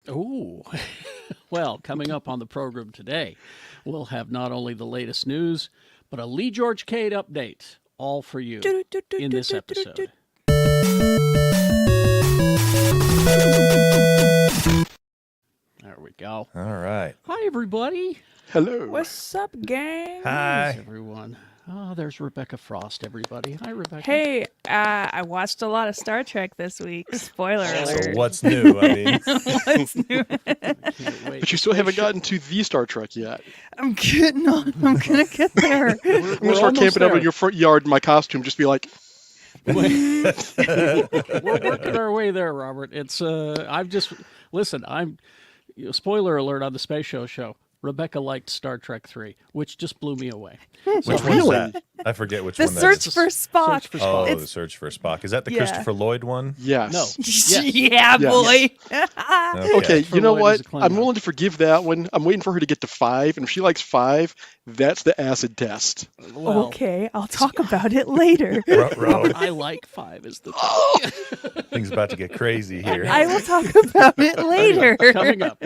Ooh. Well, coming up on the program today, we'll have not only the latest news, but a Lee George Cade update, all for you in this episode. There we go. All right. Hi, everybody. Hello. What's up, gang? Hi. How's everyone? Oh, there's Rebecca Frost, everybody. Hi, Rebecca. Hey, I watched a lot of Star Trek this week. Spoiler alert. So what's new? I mean, What's new? But you still haven't gotten to the Star Trek yet. I'm getting on. I'm gonna get there. I'm going to start camping out in your front yard in my costume, just be like, We're working our way there, Robert. It's spoiler alert on the Space Show. Rebecca liked Star Trek 3, which just blew me away. which one is Really? that? I forget which The one that search is. for Spock. Search for Oh, Spock. the search for Spock. Is that the Yeah. Christopher Lloyd one? yes. No. Yeah, Yes. boy. Okay, For you know Lloyd is what? a I'm Klingon. willing to forgive that one. I'm waiting for her to get to 5, and if she likes 5, that's the acid test. Well, Okay, I'll talk about it later. Robert, I like 5 is the thing's about to get crazy here. I will talk about it later. coming up.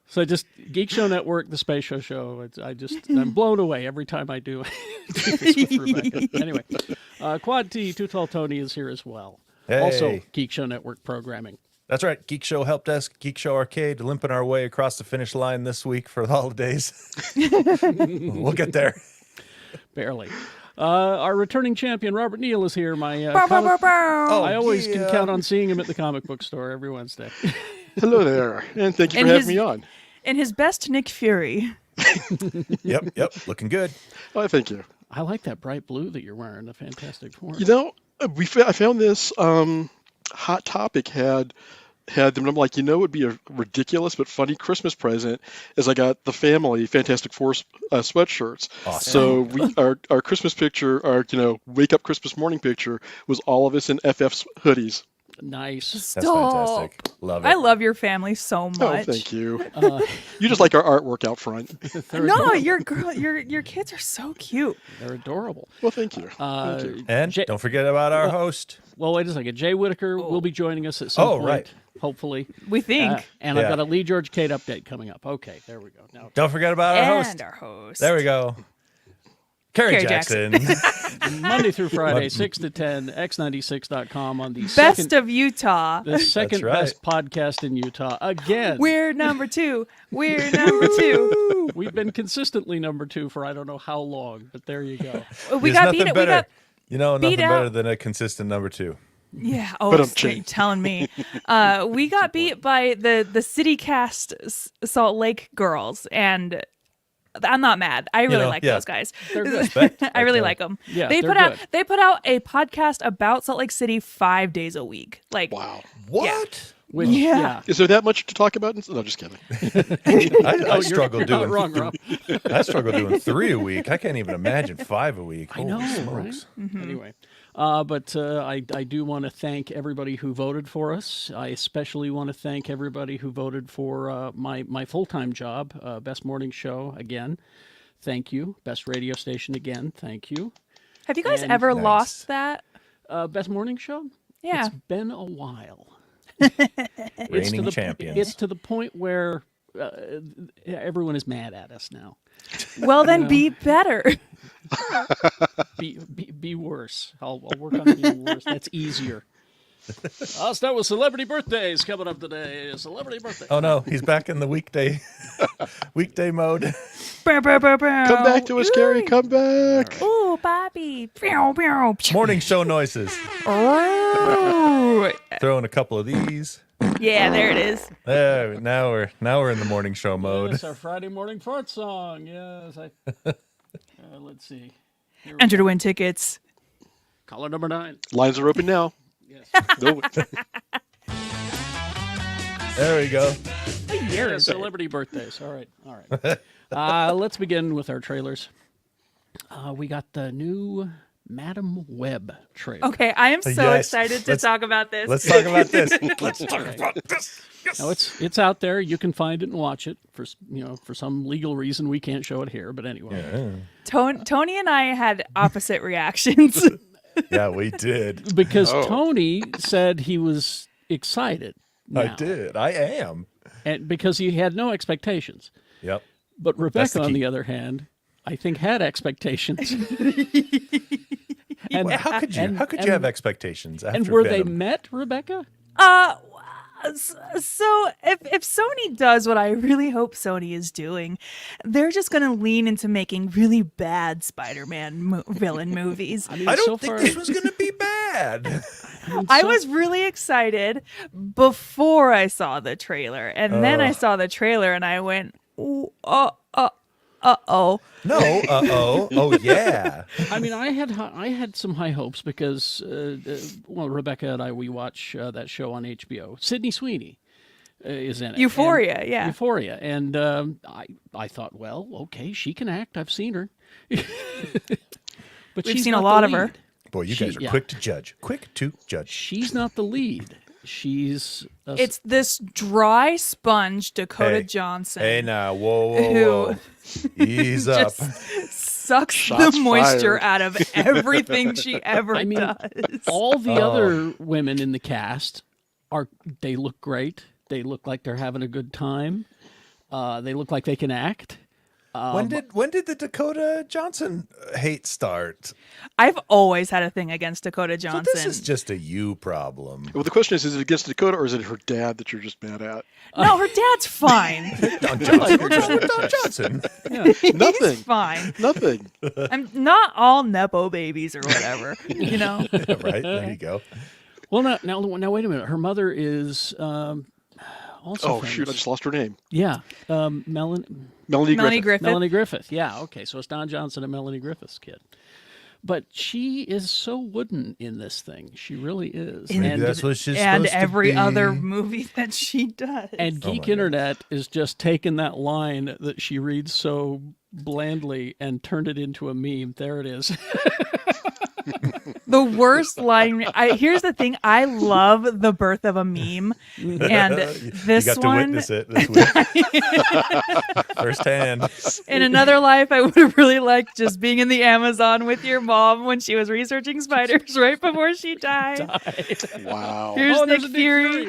So just Geek Show Network, the Space Show. I'm blown away every time I do this with Rebecca. Anyway, Quad T, 212 Tony is here as well. Hey. Also, Geek Show Network programming. That's right. Geek Show Help Desk, Geek Show Arcade, limping our way across the finish line this week for the holidays. We'll get there. Barely. Our returning champion, Robert Neal, is here. My Bow, bow, bow, bow. Oh, I always can yeah. count on seeing him at the comic book store every Wednesday. Hello there, and thank you And for his- having me on. In his best Nick Fury. Yep. Looking good. Oh, thank you. I like that bright blue that you're wearing, the Fantastic Four. You know, I found this Hot Topic had them, and I'm like, it would be a ridiculous but funny Christmas present, as I got the family Fantastic Four sweatshirts. Awesome. So our Christmas picture, our wake up Christmas morning picture, was all of us in FF's hoodies. Nice. That's Stop. fantastic. Love it. I love your family so much. Oh, thank you. Uh, You just like our artwort out front. they're No, adorable. your kids are so cute. They're adorable. Well, thank you. Thank you. And Jay- don't forget about our host. Well, wait a second. Jay Whitaker will be joining us at some point, right. hopefully. We think. And Yeah. I've got a Lee George Cade update coming up. Okay, there we go. Now, Don't forget about our And host. our host. There we go. Carrie Carrie Jackson. Monday through Friday, 6 to 10, x96.com on the Best second, of Utah. the second right. best podcast in Utah. Again, We're number 2. We're number 2. we've been consistently number 2 for I don't know how long, but there you go. We There's got beat. nothing We better. got Nothing beat better out. than a consistent number 2. yeah. But Oh, I'm so you're changed. telling me. We got beat by the CityCast Salt Lake girls, and I'm not mad. I really like those guys. They're good. Respect. I really them. like them. Yeah, they they're put out good. they put out a podcast about Salt Lake City 5 days a week. Like, Wow. What? Which, Yeah. Is there that much to talk about? No, just kidding. I struggle you're not doing. wrong, Rob. I struggle doing 3 a week. I can't even imagine 5 a week. I know, Holy right? smokes. Anyway, but I do want to thank everybody who voted for us. I especially want to thank everybody who voted for my full-time job, Best Morning Show, again. Thank you. Best radio station, again. Thank you. have you guys And- ever Nice. lost that? Best Morning Show? Yeah. It's been a while. It's Reigning champions. It's to the point where everyone is mad at us now. Well, then be better. Be worse. I'll work on being worse. That's easier. I'll start with celebrity birthdays coming up today. Celebrity birthday. Oh no, he's back in the weekday mode. Bow, bow, bow, bow. Come back to us, Carrie. Come back. Ooh, Bobby. Pew, pew, pew. Morning show noises. Ooh. Throwing a couple of these. Yeah, there it is. There, now we're in the morning show mode. Yes, our Friday morning fart song. Yes. Let's see. Here we Enter to win tickets. Caller number 9. Lines are open now. Yes. No, There we go. What year Yeah, is it? celebrity birthdays. All right. Let's begin with our trailers. We got the new Madam Web trailer. Okay, I am so Yes. excited to Let's- talk about this. Let's talk about this. Let's talk about this. Yes. Now it's out there. You can find it and watch it. For some legal reason, we can't show it here. But anyway, Tony and I had opposite reactions. Yeah, we did. because Oh. Tony said he was excited. I now. did. I am. and because he had no expectations. Yep. But Rebecca, the on key. the other hand, I think had expectations. And how could you? How could you have expectations after And were they Venom? met, Rebecca? So if Sony does what I really hope Sony is doing, they're just going to lean into making really bad Spider-Man villain movies. I mean, I don't so think far, this was going to be bad. I was really excited before I saw the trailer, and then I saw the trailer and I went, ooh, uh-oh. No, oh yeah. I mean, I had some high hopes because, well, Rebecca and I, we watch that show on HBO. Sydney Sweeney is in it. Euphoria, And- yeah. Euphoria. And I thought, well, okay, she can act. I've seen her. But We've she's seen a not lot the of her. lead. Boy, you guys are yeah. quick to judge. Quick to judge. She's not the lead. She's It's this dry sponge, Dakota Hey. Johnson. Hey now, whoa, Who whoa. Ease up. sucks Shots the moisture fired. out of everything she ever I mean, does. all the other women in the cast they look great. They look like they're having a good time. They look like they can act. When did the Dakota Johnson hate start? I've always had a thing against Dakota So Johnson. this is just a you problem. Well, the question is it against Dakota or is it her dad that you're just mad at? No, her dad's fine. Don Johnson. What's wrong with Don Johnson? Nothing. He's fine. Nothing. I'm not all nepo babies or whatever. You know. Right, there you go. Well, now, wait a minute. Her mother is also. Oh, famous. shoot. I just lost her name. Yeah, Melanie Melanie Griffith. Griffith. Melanie Griffith. Yeah, okay. So it's Don Johnson and Melanie Griffith's kid. But she is so wooden in this thing. She really is. Maybe that's what she's and supposed to every be. other movie that she does. And Oh my Geek God. Internet is just taking that line that she reads so blandly and turned it into a meme. There it is. The worst line. Here's the thing. I love the birth of a meme, and this you got one. to witness it this week. Firsthand. In another life, I would have really liked just being in the Amazon with your mom when she was researching spiders right before she died. Wow. Here's Oh, Nick there's a Nick Fury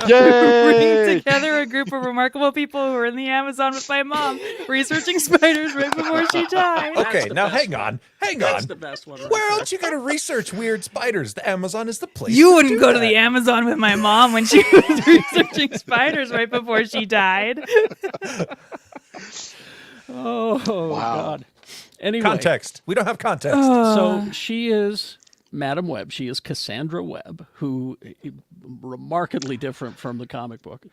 Yay! bringing together a group of remarkable people who were in the Amazon with my mom researching spiders right before she died. Okay, now hang on. That's the best one. Right Where there. else you got to research weird spiders? The Amazon is the place. You to wouldn't do go to that. the Amazon with my mom when she was researching spiders right before she died. Oh, Wow. God. Anyway, Context. We don't have context. so she is Madam Web. She is Cassandra Webb, who remarkably different from the comic book.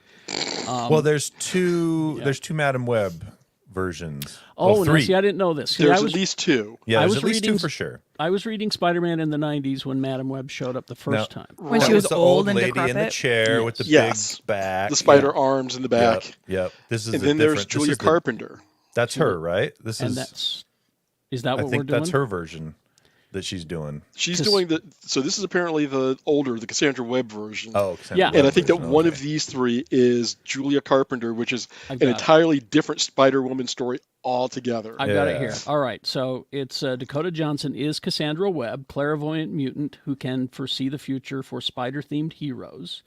Well, there's two Madam Web versions. Oh, well, no, three. see, I didn't know this. See, There's I was, at least two. Yeah, I there's was at least two reading- for sure. I was reading Spider-Man in the 90s when Madam Web showed up the first time. When That she was the old old and lady in the decrepit. chair with the Yes. big back. The spider arms in the back. Yep. This is And a then there's different- this Julia is the- Carpenter. That's her, right? This And is. is that I what we're think doing? that's her version that she's doing. She's 'Cause- doing the. So this is apparently the Cassandra Webb version. Oh, Yeah. And I think that version, one okay. of these three is Julia Carpenter, which is I an got it. entirely different Spider-Woman story altogether. I've got it here. Yes. All right. So it's Dakota Johnson is Cassandra Webb, clairvoyant mutant who can foresee the future for spider-themed heroes.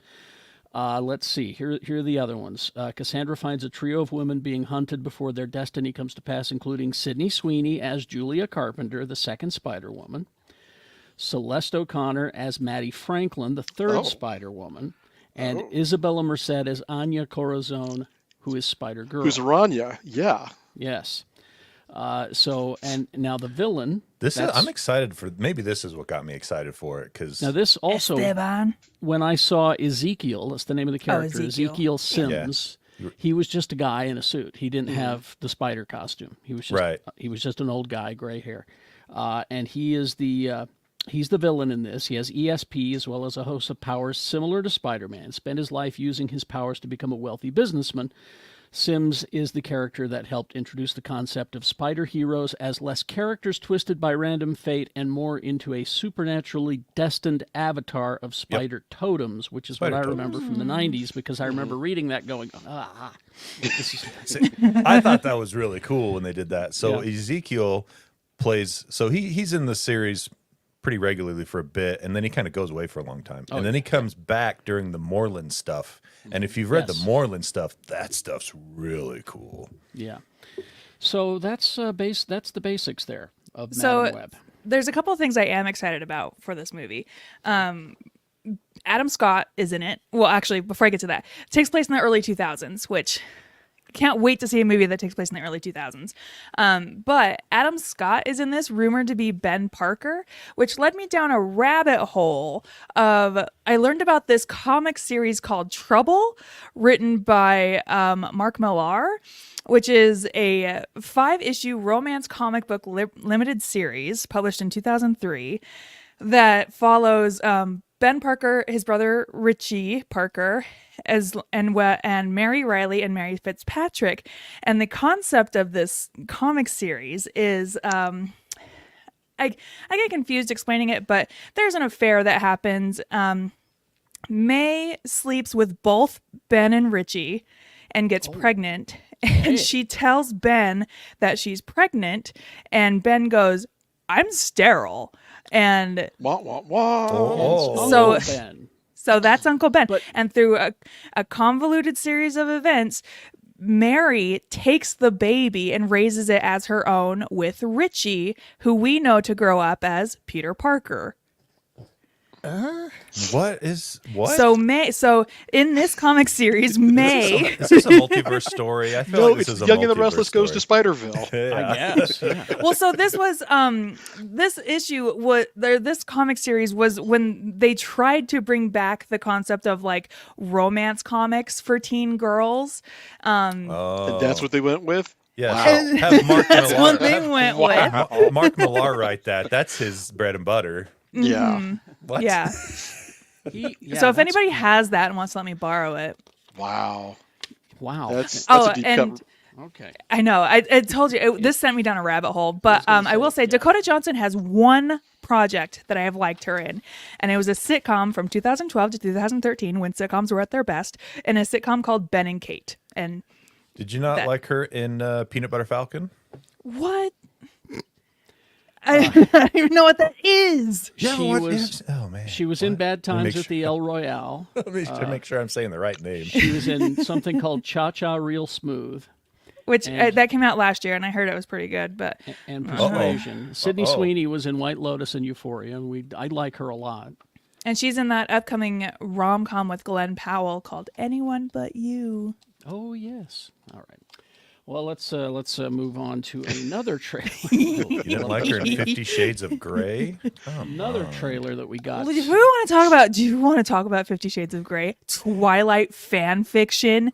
Let's see. Here are the other ones. Cassandra finds a trio of women being hunted before their destiny comes to pass, including Sydney Sweeney as Julia Carpenter, the second Spider-Woman, Celeste O'Connor as Maddie Franklin, the third Oh. Spider-Woman, and Isabella Merced as Anya Corazon, who is Spider-Girl. Who's Rania? Yeah. Yes. So, and now the villain. This is, that's- I'm excited for. Maybe this is what got me excited for it because Now, this also, Esteban. when I saw Ezekiel, that's the name of the character, Ezekiel. Ezekiel Sims. He was just a guy in a suit. He didn't have the spider costume. He was just Right. He was just an old guy, gray hair, and he is the he's the villain in this. He has ESP as well as a host of powers similar to Spider-Man. Spent his life using his powers to become a wealthy businessman. Sims is the character that helped introduce the concept of spider heroes as less characters twisted by random fate and more into a supernaturally destined avatar of spider totems, which is Spider what I totems. remember from the 90s because I remember reading that going, this is... I thought that was really cool when they did that. So Yeah. Ezekiel plays. So he's in the series pretty regularly for a bit, and then he kind of goes away for a long time. And then he comes back during the Moreland stuff. And if you've read the Moreland stuff, that stuff's really cool. Yeah. So that's the basics there of Madam Web. There's a couple of things I am excited about for this movie. Adam Scott is in it. Well, actually, before I get to that, it takes place in the early 2000s, which can't wait to see a movie that takes place in the early 2000s. But Adam Scott is in this, rumored to be Ben Parker, which led me down a rabbit hole of, I learned about this comic series called Trouble, written by Mark Millar, which is a 5-issue romance comic book limited series published in 2003 that follows Ben Parker, his brother Richie Parker, and Mary Riley and Mary Fitzpatrick. And the concept of this comic series is, I get confused explaining it, but there's an affair that happens. May sleeps with both Ben and Richie and gets pregnant. And she tells Ben that she's pregnant, and Ben goes, "I'm sterile." And wah, wah, wah. So Ben. So that's Uncle Ben. But, and through a convoluted series of events, Mary takes the baby and raises it as her own with Richie, who we know to grow up as Peter Parker. What? So in this comic series, May. Is this a multiverse story? I feel No, like this it's is a Young and the multiverse Restless goes to story. Spiderville. I guess. Yeah. Well, so this was this issue was this comic series was when they tried to bring back the concept of like romance comics for teen girls. And that's what they went with? Yeah, Wow. have Mark That's Millar, what they went with. Mark Millar write that. That's his bread and butter. Yeah. What? Yeah. So if anybody has that and wants to let me borrow it. Wow. Wow. That's Oh, a deep and cover. Okay. I know. I told you this sent me down a rabbit hole, but I will say Dakota Johnson has one project that I have liked her in, and it was a sitcom from 2012 to 2013 when sitcoms were at their best, and a sitcom called Ben and Kate. And Did you not like her in Peanut Butter Falcon? what? I don't even know what that is. Oh man, She was in Bad Let me Times make at the El Royale. Let me make sure I'm saying the right name. She was in something called Cha Cha Real Smooth Which And- that came out last year, and I heard it was pretty good. But and Persuasion. Sydney Uh-oh. Sweeney was in White Lotus and Euphoria, and I like her a lot. and she's in that upcoming rom-com with Glenn Powell called Anyone But You. Oh yes. All right. Well, let's move on to another trailer. You didn't like her in 50 Shades of Grey? Another trailer that we got. Do you want to talk about? Do you want to talk about 50 Shades of Grey? Twilight fan fiction.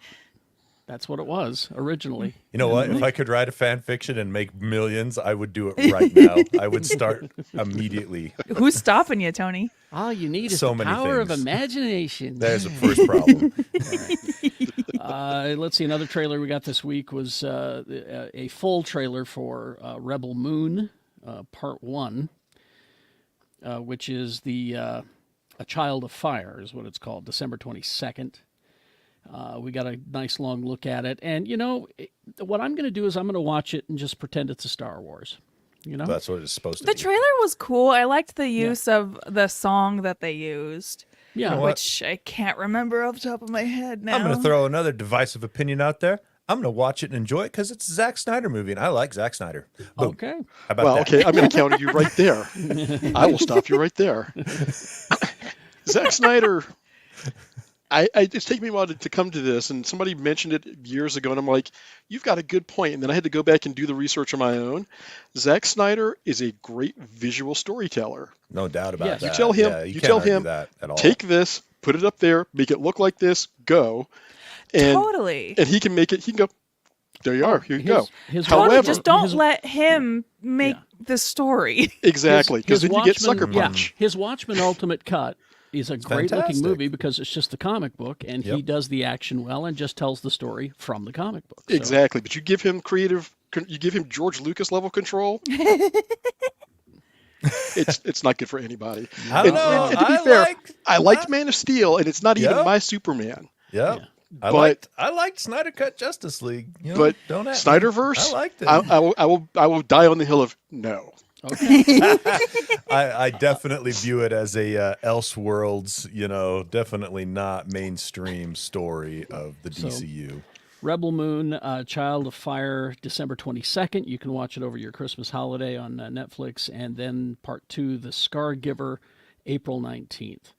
That's what it was originally. You know what? If I could write a fan fiction and make millions, I would do it right now. I would start immediately. Who's stopping you, Tony? All you need is So the many power of things. imagination. There's the first problem. Let's see. Another trailer we got this week was a full trailer for Rebel Moon, Part 1, which is A Child of Fire is what it's called, December 22nd. We got a nice long look at it. And, what I'm going to do is I'm going to watch it and just pretend it's a Star Wars. That's what it's supposed to The be. trailer was cool. I liked the use of the song that they used, Yeah. know what? which I can't remember off the top of my head now. I'm going to throw another divisive opinion out there. I'm going to watch it and enjoy it because it's a Zack Snyder movie, and I like Zack Snyder. Boom. Okay. How about Well, that? okay, I'm going to counter you right there. I will stop you right there. Zack Snyder, it's taken me a while to come to this, and somebody mentioned it years ago, and I'm like, you've got a good point. And then I had to go back and do the research on my own. Zack Snyder is a great visual storyteller. No doubt about Yes. that. You tell him, Yeah, you can't tell argue him, that at all. take this, put it up there, make it look like this, go. And, Totally. and he can make it, he can go, there you are, here you go. His Totally, However- just don't his- let him make the story. Exactly, because his then you get Watchmen- sucker punch. His Watchmen Ultimate Cut is a great looking fantastic. movie because it's just the comic book, and he Yep. does the action well and just tells the story from the comic book. So, Exactly, but you give him you give him George Lucas level control. it's not good for anybody. I don't know. And to be fair, liked, I liked Man of Steel, and it's not even Yeah. my Superman. Yeah. But- I liked Snyder Cut Justice League. But don't at me. Snyderverse, I liked it. I will die on the hill of no. Okay. I definitely view it as a Elseworlds, definitely not mainstream story of the DCU. Rebel Moon, Child of Fire, December 22nd. You can watch it over your Christmas holiday on Netflix. And then part 2, The Scar Giver, April 19th.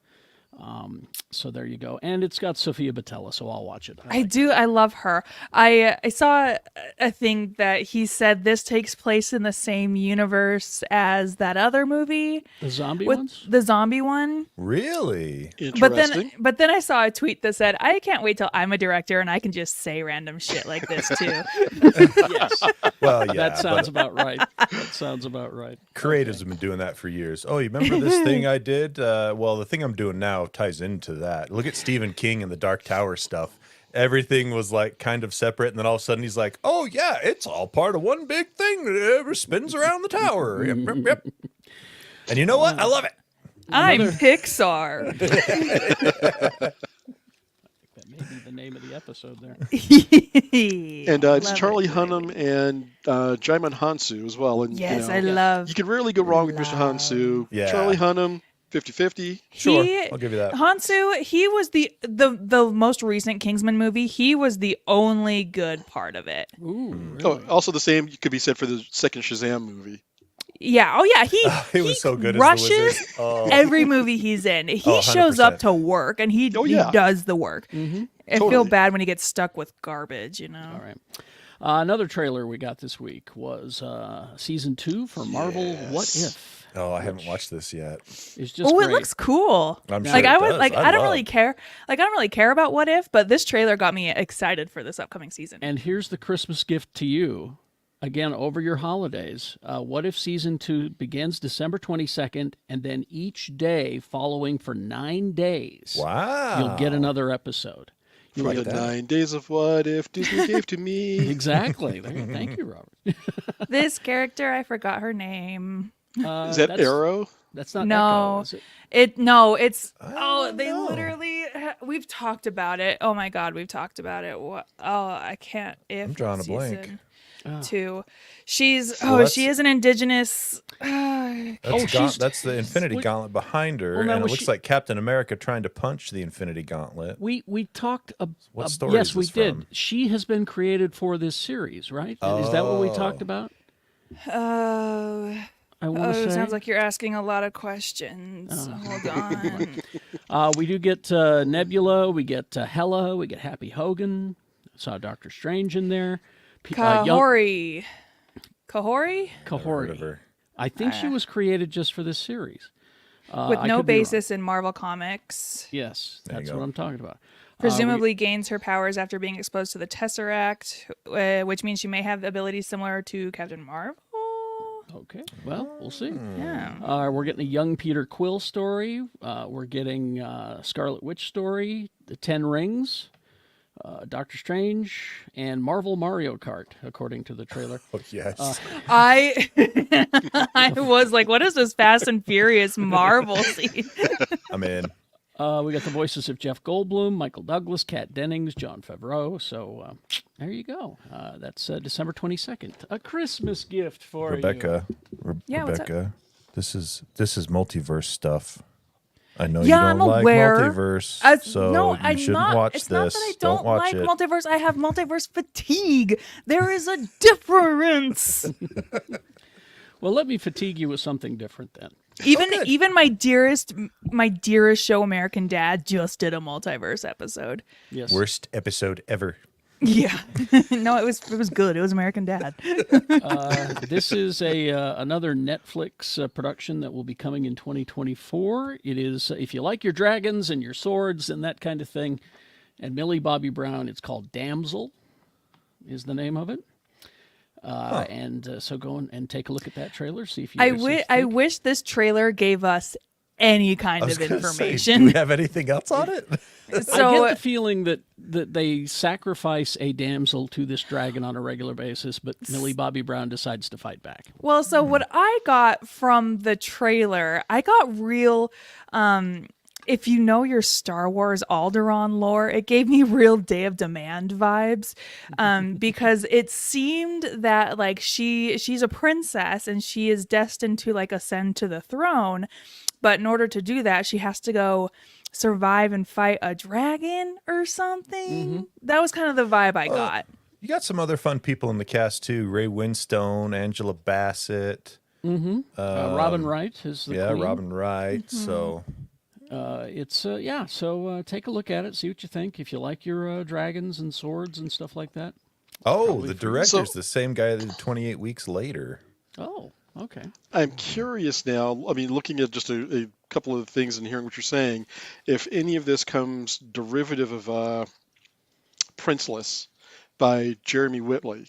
So there you go. And it's got Sophia Boutella, so I'll watch it. I do. I love her. I saw a thing that he said this takes place in the same universe as that other movie. The zombie with ones? the zombie one. Really? Interesting. But then I saw a tweet that said, "I can't wait till I'm a director and I can just say random shit like this too." Yes. Well, yeah. That sounds about right. That sounds about right. Creatives have been doing that for years. Oh, you remember this thing I did? Well, the thing I'm doing now ties into that. Look at Stephen King and the Dark Tower stuff. Everything was like kind of separate, and then all of a sudden he's like, "Oh yeah, it's all part of one big thing that ever spins around the tower." Yep. And you know what? I love it. I'm Pixar. That may be the name of the episode there. And it's Love Charlie it. Hunnam and Jaimin Hansu as well. And Yes, you I love. can rarely go wrong with Mr. Hansu. Yeah. Charlie Hunnam, 50-50. Sure, He- I'll give you that. Hansu, he was the most recent Kingsman movie. He was the only good part of it. Ooh, Oh, really? also the same could be said for the second Shazam movie. Yeah. Oh yeah. He was so good as the rushes wizard. Oh. every movie he's in. He Oh, shows up 100%. to work and he yeah. does the work. Mm-hmm. I feel Totally. bad when he gets stuck with garbage. You know. All right. Another trailer we got this week was season 2 for Marvel What If. Oh, I haven't watched this yet. It's just Oh, great. it looks cool. I'm sure Like it I would does. like. I don't love- really care. Like I don't really care about What If, but this trailer got me excited for this upcoming season. And here's the Christmas gift to you. Again, over your holidays. What If season 2 begins December 22nd, and then each day following for 9 days, Wow. you'll get another episode. You'll For get the 9 days of what if Disney gave to me. Exactly. Thank you, Robert. This character, I forgot her name. Is that that's, Arrow? That's not No. Echo, is it? They literally we've talked about it. Oh my god, we've talked about it. I can't. If I'm drawing a blank. season 2, she's Well, she is an indigenous. That's the Infinity Wait. Gauntlet behind her, Well, now, and it was looks she- like Captain America trying to punch the Infinity Gauntlet. We talked. What story yes, is we this did. from? She has been created for this series, right? Is that what we talked about? I want to say. Sounds like you're asking a lot of questions. Hold on. We do get Nebula, we get Hela, we get Happy Hogan. Saw Doctor Strange in there. Kahori. Heard of Kahori. her. I think she was created just for this series. With I no could be wrong. basis in Marvel Comics. Yes, There you that's go. what I'm talking about. Presumably gains her powers after being exposed to the Tesseract, which means she may have abilities similar to Captain Marvel. Okay, well, we'll see. Yeah. We're getting a young Peter Quill story. We're getting Scarlet Witch story, The Ten Rings, Doctor Strange, and Marvel Mario Kart, according to the trailer. Oh, yes. I was like, what is this Fast and Furious Marvel scene? I'm in. We got the voices of Jeff Goldblum, Michael Douglas, Kat Dennings, Jon Favreau. So there you go. That's December 22nd. A Christmas gift for Rebecca. Yeah, what's up? Rebecca, this is multiverse stuff. I know Yeah, you don't I'm like aware. multiverse, so no, you I'm shouldn't not. watch It's this. not that I don't watch like it. multiverse. I have multiverse fatigue. There is a difference. Well, let me fatigue you with something different then. Even my dearest show, American Dad, just did a multiverse episode. Yes. Worst episode ever. Yeah, no, it was good. It was American Dad. This is another Netflix production that will be coming in 2024. It is, if you like your dragons and your swords and that kind of thing, and Millie Bobby Brown, it's called Damsel, is the name of it. And so go and take a look at that trailer. See if you. I wish this trailer gave us any kind I was of gonna say, information. do we have anything else on it? So I get the feeling that they sacrifice a damsel to this dragon on a regular basis, but Millie Bobby Brown decides to fight back. Well, so what I got from the trailer, I got real if you know your Star Wars Alderaan lore, it gave me real Day of Demand vibes, because it seemed that like she's a princess and she is destined to like ascend to the throne, but in order to do that, she has to go survive and fight a dragon or something. That was kind of the vibe I got. You got some other fun people in the cast too. Ray Winstone, Angela Bassett. Robin Wright is the queen. Robin Wright. So So take a look at it, see what you think. If you like your dragons and swords and stuff like that. the director's the same guy that did 28 Weeks Later. Oh, okay. I'm curious now. I mean, looking at just a couple of things and hearing what you're saying, if any of this comes derivative of Princeless by Jeremy Whitley.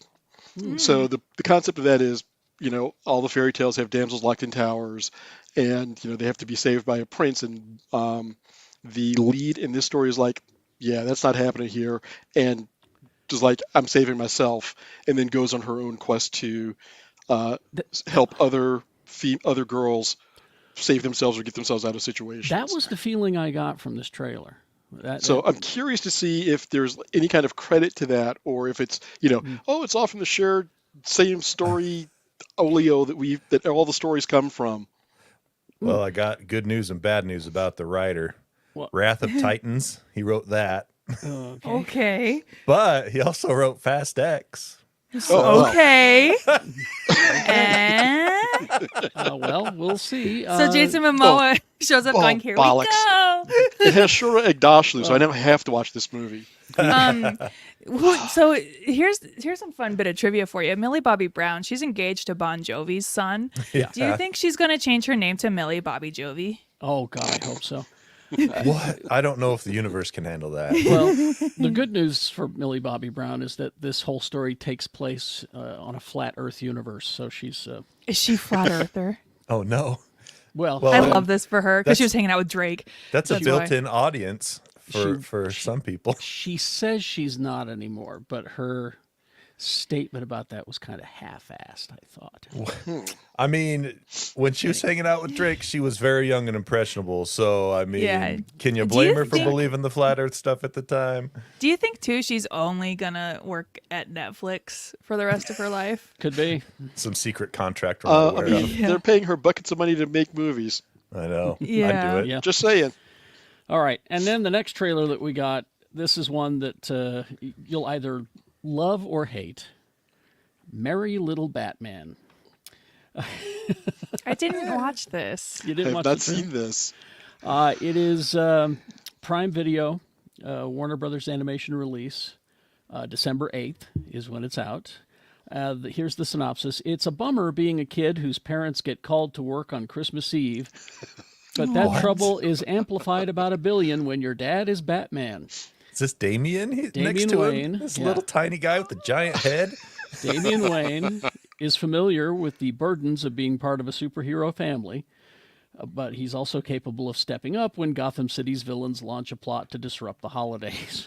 So the concept of that is, all the fairy tales have damsels locked in towers, and they have to be saved by a prince. And the lead in this story is like, yeah, that's not happening here, and just like, I'm saving myself, and then goes on her own quest to help other girls save themselves or get themselves out of situations. That was the feeling I got from this trailer. I'm curious to see if there's any kind of credit to that, or if it's, it's all from the shared same story oleo that all the stories come from. Well, I got good news and bad news about the writer. What? Wrath of Titans. He wrote that. Okay. But he also wrote Fast X. Okay. And well, we'll see. so Jason Momoa shows up going, here bollocks. we go. It has Shura Egdashlu, so I never have to watch this movie. So here's some fun bit of trivia for you. Millie Bobby Brown, she's engaged to Bon Jovi's son. Yeah. Do you think she's going to change her name to Millie Bobby Jovi? Oh, God, I hope so. What? I don't know if the universe can handle that. Well, the good news for Millie Bobby Brown is that this whole story takes place on a flat Earth universe. So she's... Is she flat earther? Oh, no. Well, I love this for her because she that's- was hanging out with Drake. That's a why. built-in audience for some people. she says she's not anymore, but her statement about that was kind of half-assed, I thought. I mean, when she was hanging out with Drake, she was very young and impressionable. So, I mean, Yeah. can you Do blame you her for think- believing the flat Earth stuff at the time? Do you think, too, she's only going to work at Netflix for the rest of her life? Could be. Some secret contract we're not aware of. They're paying her buckets of money to make movies. I know. Yeah. I'd do it. Yeah. Just saying. All right. And then the next trailer that we got, this is one that you'll either love or hate. Merry Little Batman. I didn't watch this. You I didn't have watch not the trailer? seen this. It is Prime Video, Warner Brothers animation release. December 8th is when it's out. Here's the synopsis. It's a bummer being a kid whose parents get called to work on Christmas Eve. But that trouble is amplified about a billion when your dad is Batman. Is this Damien next Damian to Wayne, him? This yeah. little tiny guy with the giant head? Damian Wayne is familiar with the burdens of being part of a superhero family, but he's also capable of stepping up when Gotham City's villains launch a plot to disrupt the holidays.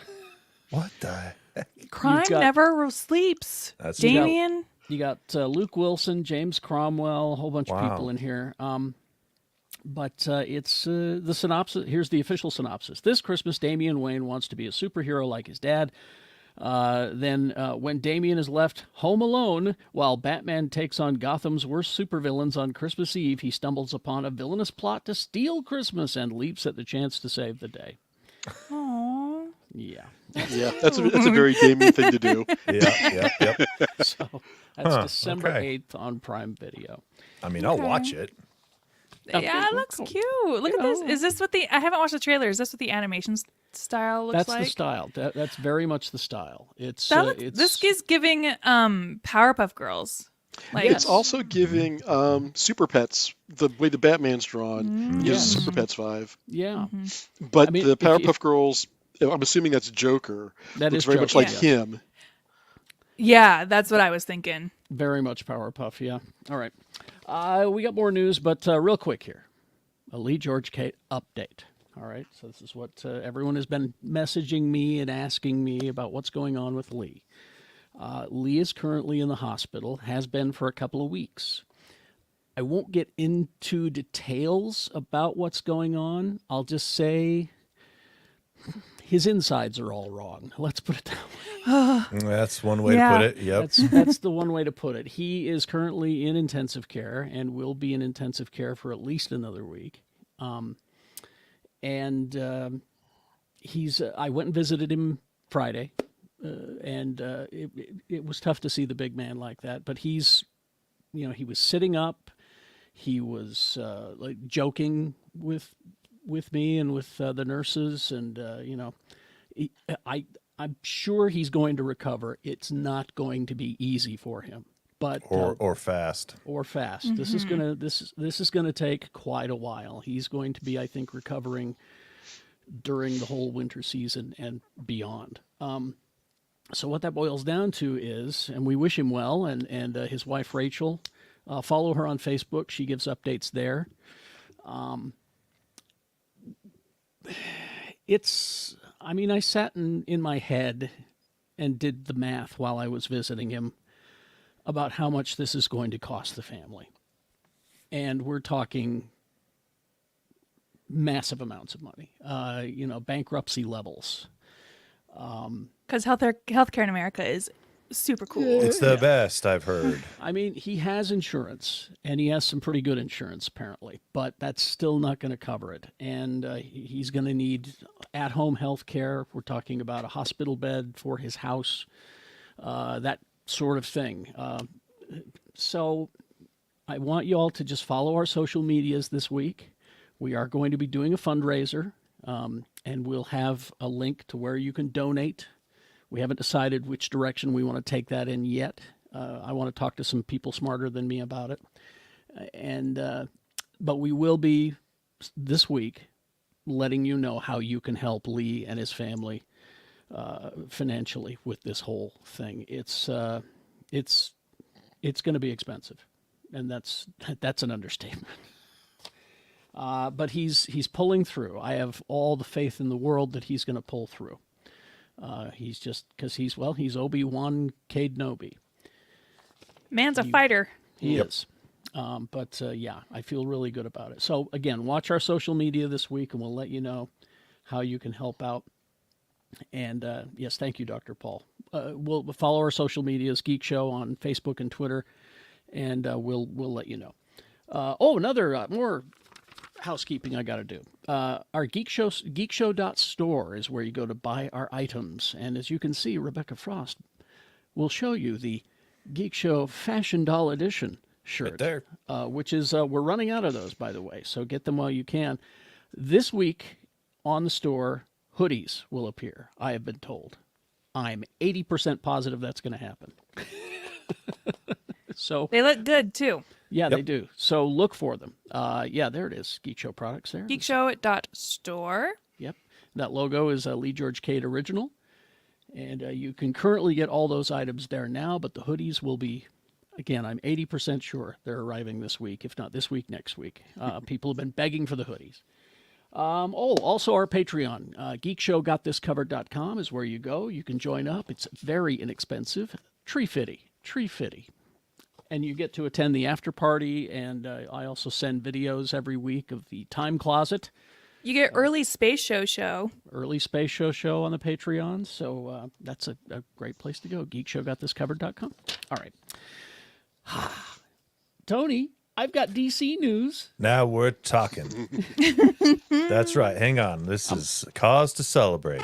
What the heck? Crime got- never sleeps. That's- Damien. You got Luke Wilson, James Cromwell, a whole bunch of people in here. But it's the synopsis. Here's the official synopsis. This Christmas, Damian Wayne wants to be a superhero like his dad. Then, when Damian is left home alone while Batman takes on Gotham's worst supervillains on Christmas Eve, he stumbles upon a villainous plot to steal Christmas and leaps at the chance to save the day. Aww. Yeah. Yeah, that's a very Damien thing to do. Yep. So that's Huh, December okay. 8th on Prime Video. I mean, I'll watch it. Yeah, it looks cute. Look at this. Is this what the... I haven't watched the trailer. Is this what the animation style looks That's like? the style. That's very much the style. It's, That looks, it's this is giving Powerpuff Girls. Like, It's also giving Super Pets, the way the Batman's drawn, gives Yes. Super Pets 5. yeah. But I mean, the if- Powerpuff Girls, I'm assuming that's Joker. That looks is very much Joker, like yes. him. yeah, that's what I was thinking. Very much Powerpuff, yeah. All right. We got more news, but real quick here. A Lee George Kate update. All right. So this is what everyone has been messaging me and asking me about what's going on with Lee. Lee is currently in the hospital, has been for a couple of weeks. I won't get into details about what's going on. I'll just say his insides are all wrong. Let's put it that way. That's one way Yeah. to put it. Yep. That's the one way to put it. He is currently in intensive care and will be in intensive care for at least another week. I went and visited him Friday, and it was tough to see the big man like that. But he was sitting up. He was like joking with me and with the nurses, and I'm sure he's going to recover. It's not going to be easy for him, but Or fast. or fast. This is gonna take quite a while. He's going to be, I think, recovering during the whole winter season and beyond. So what that boils down to is, and we wish him well, and his wife Rachel, follow her on Facebook. She gives updates there. I sat in my head and did the math while I was visiting him about how much this is going to cost the family. And we're talking massive amounts of money, bankruptcy levels. Because healthcare in America is super cool. It's the best, I've heard. I mean, he has insurance, and he has some pretty good insurance, apparently, but that's still not going to cover it. And he's going to need at-home health care. We're talking about a hospital bed for his house, that sort of thing. So I want you all to just follow our social medias this week. We are going to be doing a fundraiser, and we'll have a link to where you can donate. We haven't decided which direction we want to take that in yet. I want to talk to some people smarter than me about it. But we will be this week letting you know how you can help Lee and his family financially with this whole thing. It's going to be expensive, and that's an understatement. But he's pulling through. I have all the faith in the world that he's going to pull through. He's just because he's Obi-Wan Kenobi. Man's a fighter. He is. But I feel really good about it. So again, watch our social media this week, and we'll let you know how you can help out. And yes, thank you, Dr. Paul. We'll follow our social medias, Geek Show on Facebook and Twitter, and we'll let you know. Another more housekeeping I got to do. Our geekshow.store is where you go to buy our items. And as you can see, Rebecca Frost will show you the Geek Show Fashion Doll Edition shirt. Right there. Which is, we're running out of those, by the way. So get them while you can. This week on the store, hoodies will appear, I have been told. I'm 80% positive that's going to happen. So They look good too. yeah, they do. So look for them. There it is. Geek Show products there. Geekshow.store. Yep. That logo is a Lee George Cade original. And you can currently get all those items there now, but the hoodies will be, again, I'm 80% sure they're arriving this week. If not this week, next week. People have been begging for the hoodies. Also our Patreon. GeekShowGotThisCovered.com is where you go. You can join up. It's very inexpensive. Tree fitty. And you get to attend the after party, and I also send videos every week of the Time Closet. You get early space show. Early Space Show on the Patreon, so that's a great place to go. GeekShowGotThisCovered.com. All right. Tony, I've got DC news. Now we're talking. That's right. Hang on. This is cause to celebrate.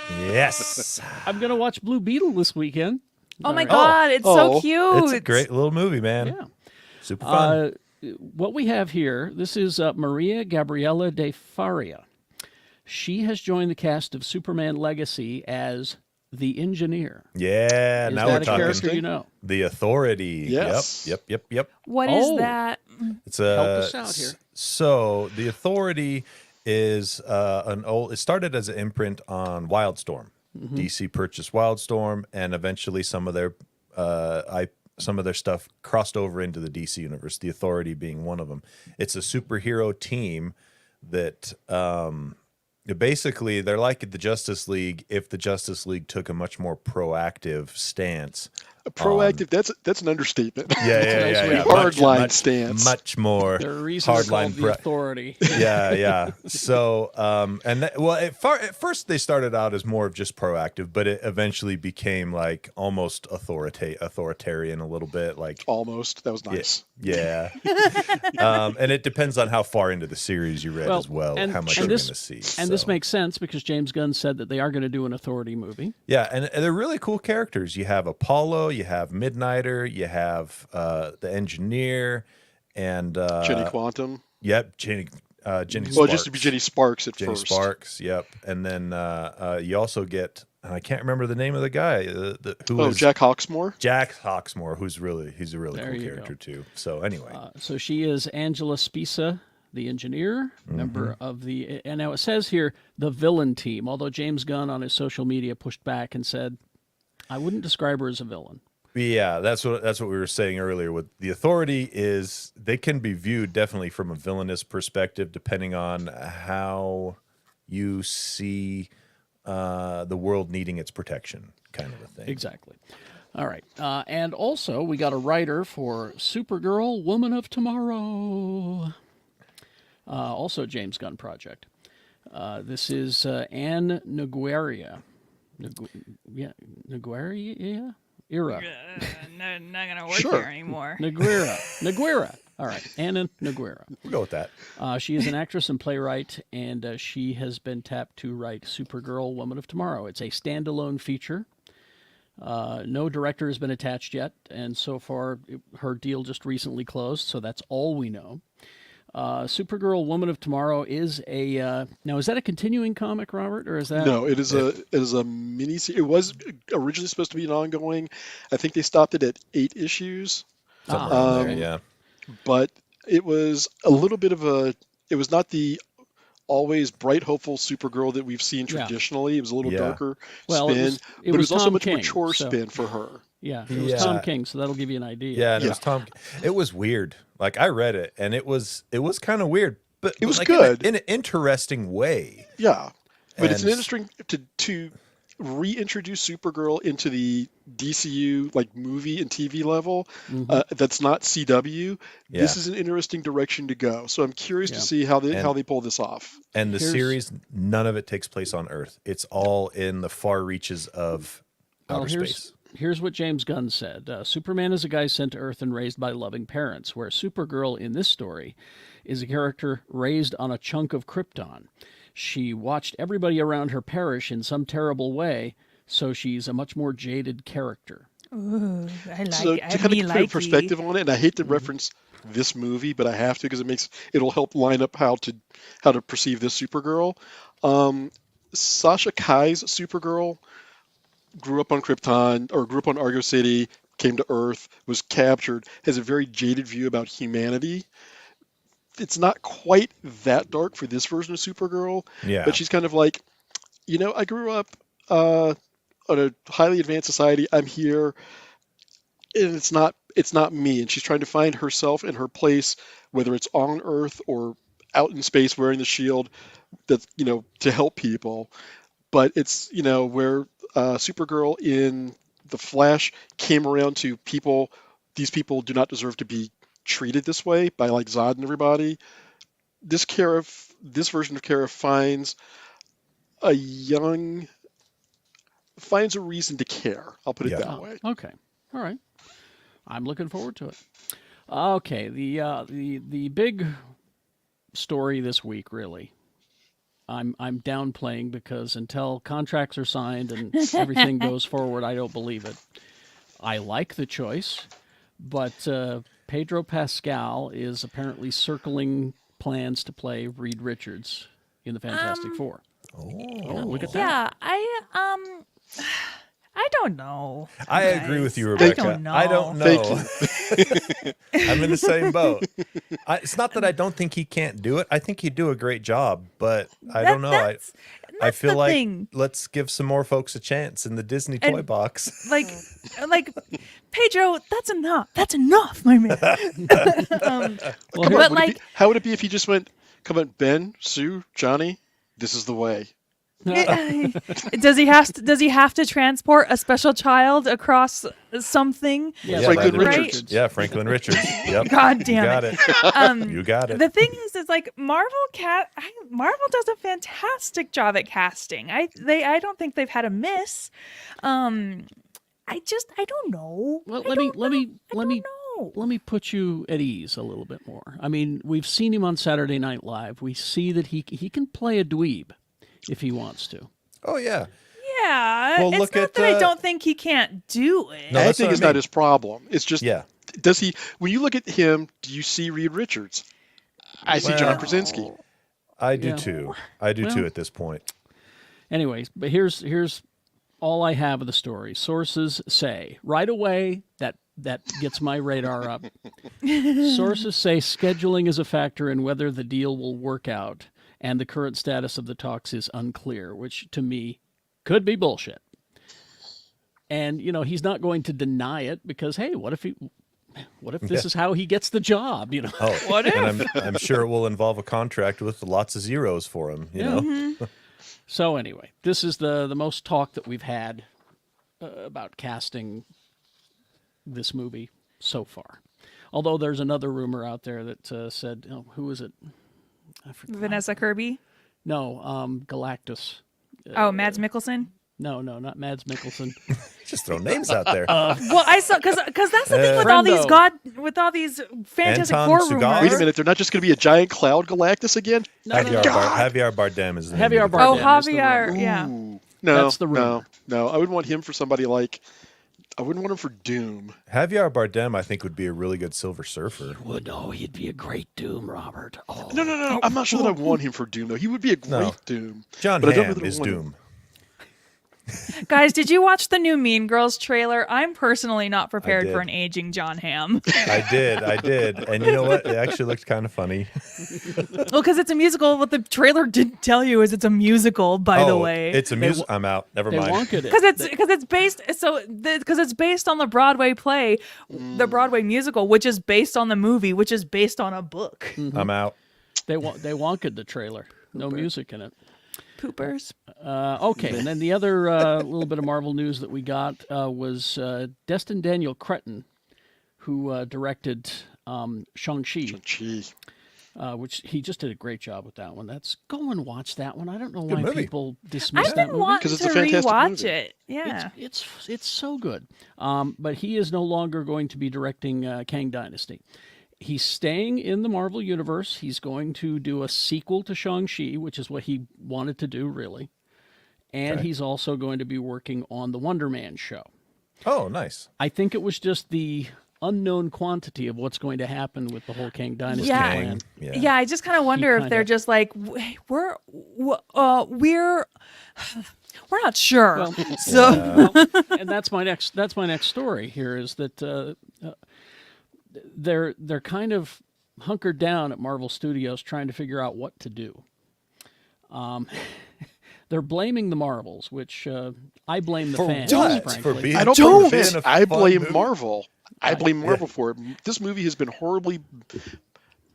Yes. I'm going to watch Blue Beetle this weekend. Oh my God, it's so cute. It's a great little movie, man. Yeah. Super fun. What we have here, this is Maria Gabriela de Faria. She has joined the cast of Superman Legacy as the engineer. Yeah, Is now that we're a talking. character you know? The Authority. Yes. Yep. What is Oh. that? It's Help us out here. So the Authority is it started as an imprint on Wildstorm. DC purchased Wildstorm, and eventually some of their stuff crossed over into the DC universe. The Authority being one of them. It's a superhero team that basically they're like the Justice League if the Justice League took a much more proactive stance Proactive. That's an understatement. Yeah. Hard line stance. Much more There are reasons called the authority. yeah. So, at first they started out as more of just proactive, but it eventually became like almost authoritarian a little bit. Like Almost. That was nice. Yeah. And it depends on how far into the series you read as well, how much you're going to see. And this makes sense because James Gunn said that they are going to do an authority movie. Yeah, and they're really cool characters. You have Apollo, you have Midnighter, you have the engineer, and Jenny Quantum. Yep, Jenny Sparks. Well, just to be Jenny Sparks at Jenny first. Sparks, yep. And then you also get, I can't remember the name of the guy. Who is Jack Hawksmoor? Jack Hawksmoor, he's a really There cool you character go. too. So anyway. So she is Angela Spisa, the engineer, member of the, and now it says here, the villain team, although James Gunn on his social media pushed back and said, I wouldn't describe her as a villain. Yeah, that's what we were saying earlier. With the authority is they can be viewed definitely from a villainous perspective, depending on how you see the world needing its protection, kind of a thing. Exactly. All right. And also, we got a writer for Supergirl, Woman of Tomorrow. Also, James Gunn project. This is Anne Nogueira. Nogueira? Era. Not gonna work Sure. here anymore. Nogueira. All right. Anna Nogueira. We'll go with that. She is an actress and playwright, and she has been tapped to write Supergirl, Woman of Tomorrow. It's a standalone feature. No director has been attached yet, and so far her deal just recently closed, so that's all we know. Supergirl, Woman of Tomorrow is a now. Is that a continuing comic, Robert, or is that No, it is a mini series. It was originally supposed to be an ongoing. I think they stopped it at 8 issues, Somewhere around there, yeah. but it was a little bit of a. It was not the always bright, hopeful Supergirl that we've seen Yeah. traditionally. It was a little Yeah. darker Well, spin, it but was it was also Tom much King, mature so- spin for her. Yeah, it was Yeah. Tom King, so that'll give you an idea. Yeah, and it Yeah. was Tom. It was weird. Like I read it, and it was kind of weird, but It was like, good. in an interesting way. Yeah, but it's an And- interesting to reintroduce Supergirl into the DCU like movie and TV level. That's not CW. This Yeah. is an interesting direction to go. So I'm curious Yeah. to see how they pull this off. And the Here's- series, none of it takes place on Earth. It's all in the far reaches of Well, outer space. here's what James Gunn said. Superman is a guy sent to Earth and raised by loving parents, where Supergirl in this story is a character raised on a chunk of Krypton. She watched everybody around her perish in some terrible way, so she's a much more jaded character. Ooh, I like So it. to kind of put perspective on it, and I hate to reference this movie, but I have to because it'll help line up how to perceive this Supergirl. Sasha Kai's Supergirl grew up on Krypton or grew up on Argo City, came to Earth, was captured, has a very jaded view about humanity. It's not quite that dark for this version of Supergirl, Yeah. but she's kind of like, I grew up on a highly advanced society. I'm here, and it's not me. And she's trying to find herself and her place, whether it's on Earth or out in space wearing the shield that's, to help people. But it's, where Supergirl in The Flash came around to these people do not deserve to be treated this way by like Zod and everybody. This version of Kara finds a reason to care. I'll put it Yeah. that way. Okay, all right. I'm looking forward to it. Okay, the big story this week, really. I'm downplaying because until contracts are signed and everything goes forward, I don't believe it. I like the choice, but Pedro Pascal is apparently circling plans to play Reed Richards in the Fantastic Four. Oh, Look at that. Yeah, I don't know. I guys. agree with you, Rebecca. I don't know. I don't know. I'm in the same boat. It's not that I don't think he can't do it. I think he'd do a great job, but I don't know. I That's feel the like thing. let's give some more folks a chance in the Disney toy box. Like Pedro, that's enough, my man. Well, But How would it be if he just went, come on, Ben, Sue, Johnny, this is the way. Does he have to transport a special child across something? Yeah, Franklin Right. Richards. Yeah, Franklin Richards. Yep. God damn you got it. You got it. The thing is like Marvel does a fantastic job at casting. I don't think they've had a miss. I don't know. Well, I let me know. put you at ease a little bit more. I mean, we've seen him on Saturday Night Live. We see that he can play a dweeb if he wants to. Oh yeah. Yeah, Well, it's look not at, that I don't think he can't do it. No, that's Acting what I is not mean. his problem. It's just, Yeah. does he? When you look at him, do you see Reed Richards? I see John Well- Krasinski. I do Yeah. too. I do Well- too at this point. Anyways, but here's all I have of the story. Sources say right away that gets my radar up. Sources say scheduling is a factor in whether the deal will work out, and the current status of the talks is unclear, which to me could be bullshit. And he's not going to deny it because hey, what if this is how he gets the job? Oh, What if? and I'm sure it will involve a contract with lots of zeros for him. You know. So anyway, this is the most talk that we've had about casting this movie so far. Although there's another rumor out there that said, who is it? I forgot. Vanessa Kirby. No, Galactus. Oh, Mads Mikkelsen. No, not Mads Mikkelsen. Just throw names out there. Well, I saw because that's the thing with all these Fantastic Anton Four Chigurh? rumors. Wait a minute, they're not just going to be a giant cloud Galactus again? Javier Bardem is the name Javier of the Bardem. Oh, Bardem is the Javier, rumor. yeah. Ooh. No, That's the rumor. no. I wouldn't want him for somebody like. I wouldn't want him for Doom. Javier Bardem, I think, would be a really good Silver Surfer. Would he'd be a great Doom, Robert. Oh. No. I'm not sure that I want him for Doom, though. He would be a great No. Doom. John but I don't know Hamm that I is want him. Doom. Guys, did you watch the new Mean Girls trailer? I'm personally not prepared did. for an aging John Hamm. I did. And you know what? It actually looked kind of funny. Well, because it's a musical. What the trailer didn't tell you is it's a musical, by the way. It's a music. I'm out. Never They mind. wonkered it. Because it's based on the Broadway play, the Broadway musical, which is based on the movie, which is based on a book. I'm out. They wonkered the trailer. No music in it. Poopers. Okay, and then the other little bit of Marvel news that we got was Destin Daniel Cretton, who directed Shang-Chi, Gee. which he just did a great job with that one. Go and watch that one. I don't know why movie. people dismiss I've that been movie. wanting 'Cause to it's a fantastic rewatch movie. it. Yeah. It's so good. But he is no longer going to be directing Kang Dynasty. He's staying in the Marvel Universe. He's going to do a sequel to Shang-Chi, which is what he wanted to do, really. And Okay. he's also going to be working on the Wonder Man show. Oh, nice. I think it was just the unknown quantity of what's going to happen with the whole Kang Dynasty Yeah. plan. Yeah, I just kind of wonder if they're kinda- just like we're not sure. Well, so and that's my next story here is that they're kind of hunkered down at Marvel Studios trying to figure out what to do. They're blaming the Marvels, which I blame the For fans, what? frankly. For being I don't for blame being fans. a I fun blame movie? Marvel. I blame Marvel for it. This movie has been horribly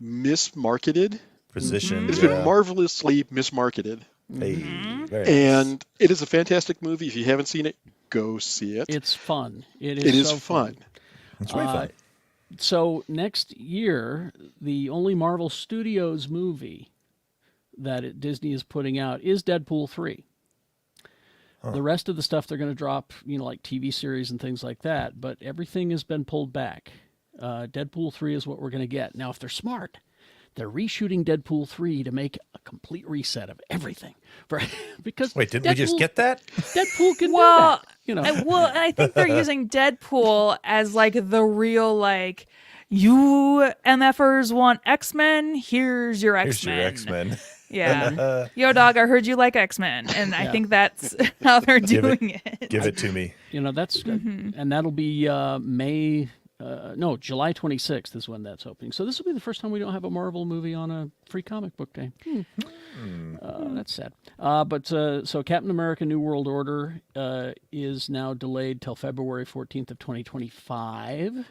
mismarketed. Position. It's been marvelously mismarketed. Hey, very nice. And it is a fantastic movie. If you haven't seen it, go see it. It's fun. It is so fun. It's really fun. So next year, the only Marvel Studios movie that Disney is putting out is Deadpool 3. The rest of the stuff they're going to drop, like TV series and things like that, but everything has been pulled back. Deadpool 3 is what we're going to get. Now, if they're smart, they're reshooting Deadpool 3 to make a complete reset of everything. Because Wait, didn't we just get that? Deadpool can well, do that. I think they're using Deadpool as like the real like you MFers want X-Men, here's your Here's X-Men. your X-Men. Yeah. Yo, dog, I heard you like X-Men. And I think that's how they're doing it. Give it to me. That's good. And that'll be July 26th is when that's opening. So this will be the first time we don't have a Marvel movie on a free comic book day. That's sad. So Captain America New World Order is now delayed till February 14th of 2025.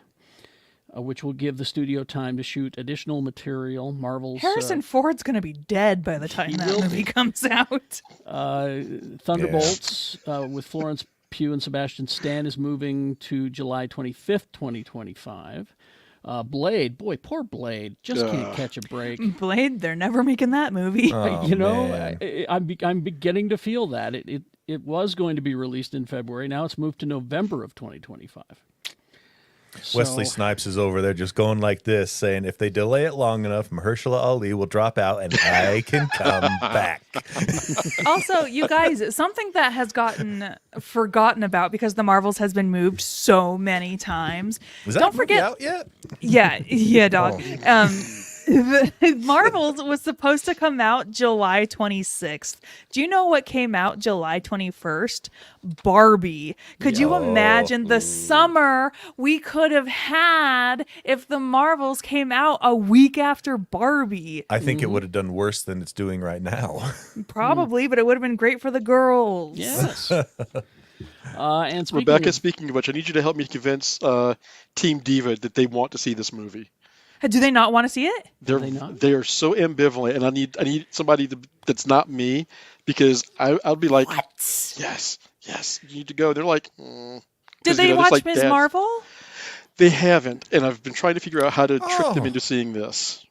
which will give the studio time to shoot additional material. Marvel's Harrison Ford's going to be dead by the time that movie comes out. Thunderbolts with Florence Pugh and Sebastian Stan is moving to July 25th, 2025. Blade, boy, poor Blade, just can't catch a break. Blade, they're never making that movie. Oh, You know, man. I'm beginning to feel that it was going to be released in February. Now it's moved to November of 2025. Wesley So- Snipes is over there just going like this, saying, if they delay it long enough, Mahershala Ali will drop out and I can come back. Also, you guys, something that has gotten forgotten about because the Marvels has been moved so many times. Is that Don't movie forget, out yet? yeah, dog. The Marvels was supposed to come out July 26th. Do you know what came out July 21st? Barbie. Could you imagine the summer we could have had if the Marvels came out a week after Barbie? I think it would have done worse than it's doing right now. Probably, but it would have been great for the girls. Yes. And speaking Rebecca, of, speaking of which, I need you to help me convince Team Diva that they want to see this movie. Do they not want to see it? They're not? they are so ambivalent, and I need somebody that's not me, because I'll be like, yes, you need to go. They're like, Did 'cause, they there's watch like Ms. dads- Marvel? They haven't, and I've been trying to figure out how to trick them Oh. into seeing this.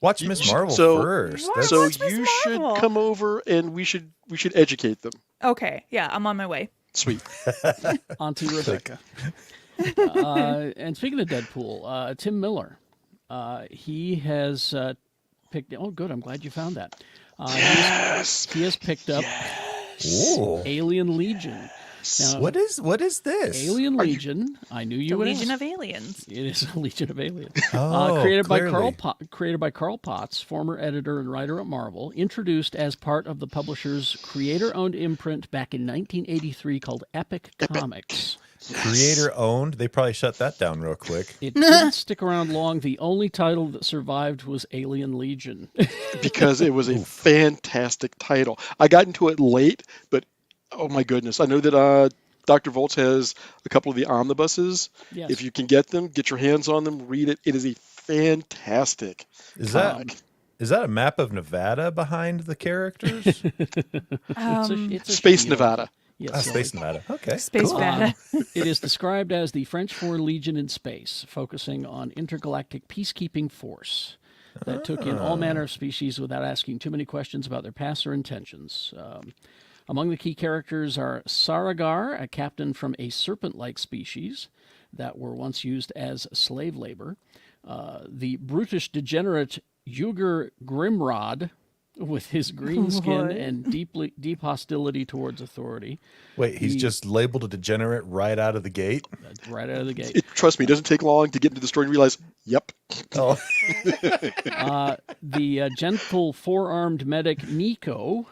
Watch Miss Marvel So- first. What? That's- So Watch Ms. you Marvel. should come over, and we should educate them. Okay, yeah, I'm on my way. Sweet. Auntie Rebecca. And speaking of Deadpool, Tim Miller, he has picked. Oh, good. I'm glad you found that. Yes. He has picked up Ooh. Alien Legion. Now, What is this? Alien Legion? I knew you The would Legion ask. of Aliens. It is a Legion of Aliens. Oh, created clearly. by Carl Potts, former editor and writer at Marvel, introduced as part of the publisher's creator-owned imprint back in 1983 called Epic Comics. Creator owned. They probably shut that down real quick. It didn't stick around long. The only title that survived was Alien Legion. Because it was a fantastic title. I got into it late, but oh my goodness. I know that Dr. Volts has a couple of the omnibuses. Yes. If you can get them, get your hands on them, read it. It is a fantastic Is comic. that a map of Nevada behind the characters? It's a Space shield. Nevada. Yes, Ah, silly. Space Nevada. Okay. Space cool. Bad. It is described as the French for Legion in space, focusing on intergalactic peacekeeping force that took in all manner of species without asking too many questions about their past or intentions. Among the key characters are Saragar, a captain from a serpent-like species that were once used as slave labor, the brutish degenerate Uger Grimrod, with his green skin What? and deep hostility towards authority. Wait, he's just labeled a degenerate right out of the gate? Right out of the gate. Trust me, it doesn't take long to get into the story and realize, yep. Oh, The gentle four-armed medic Nico,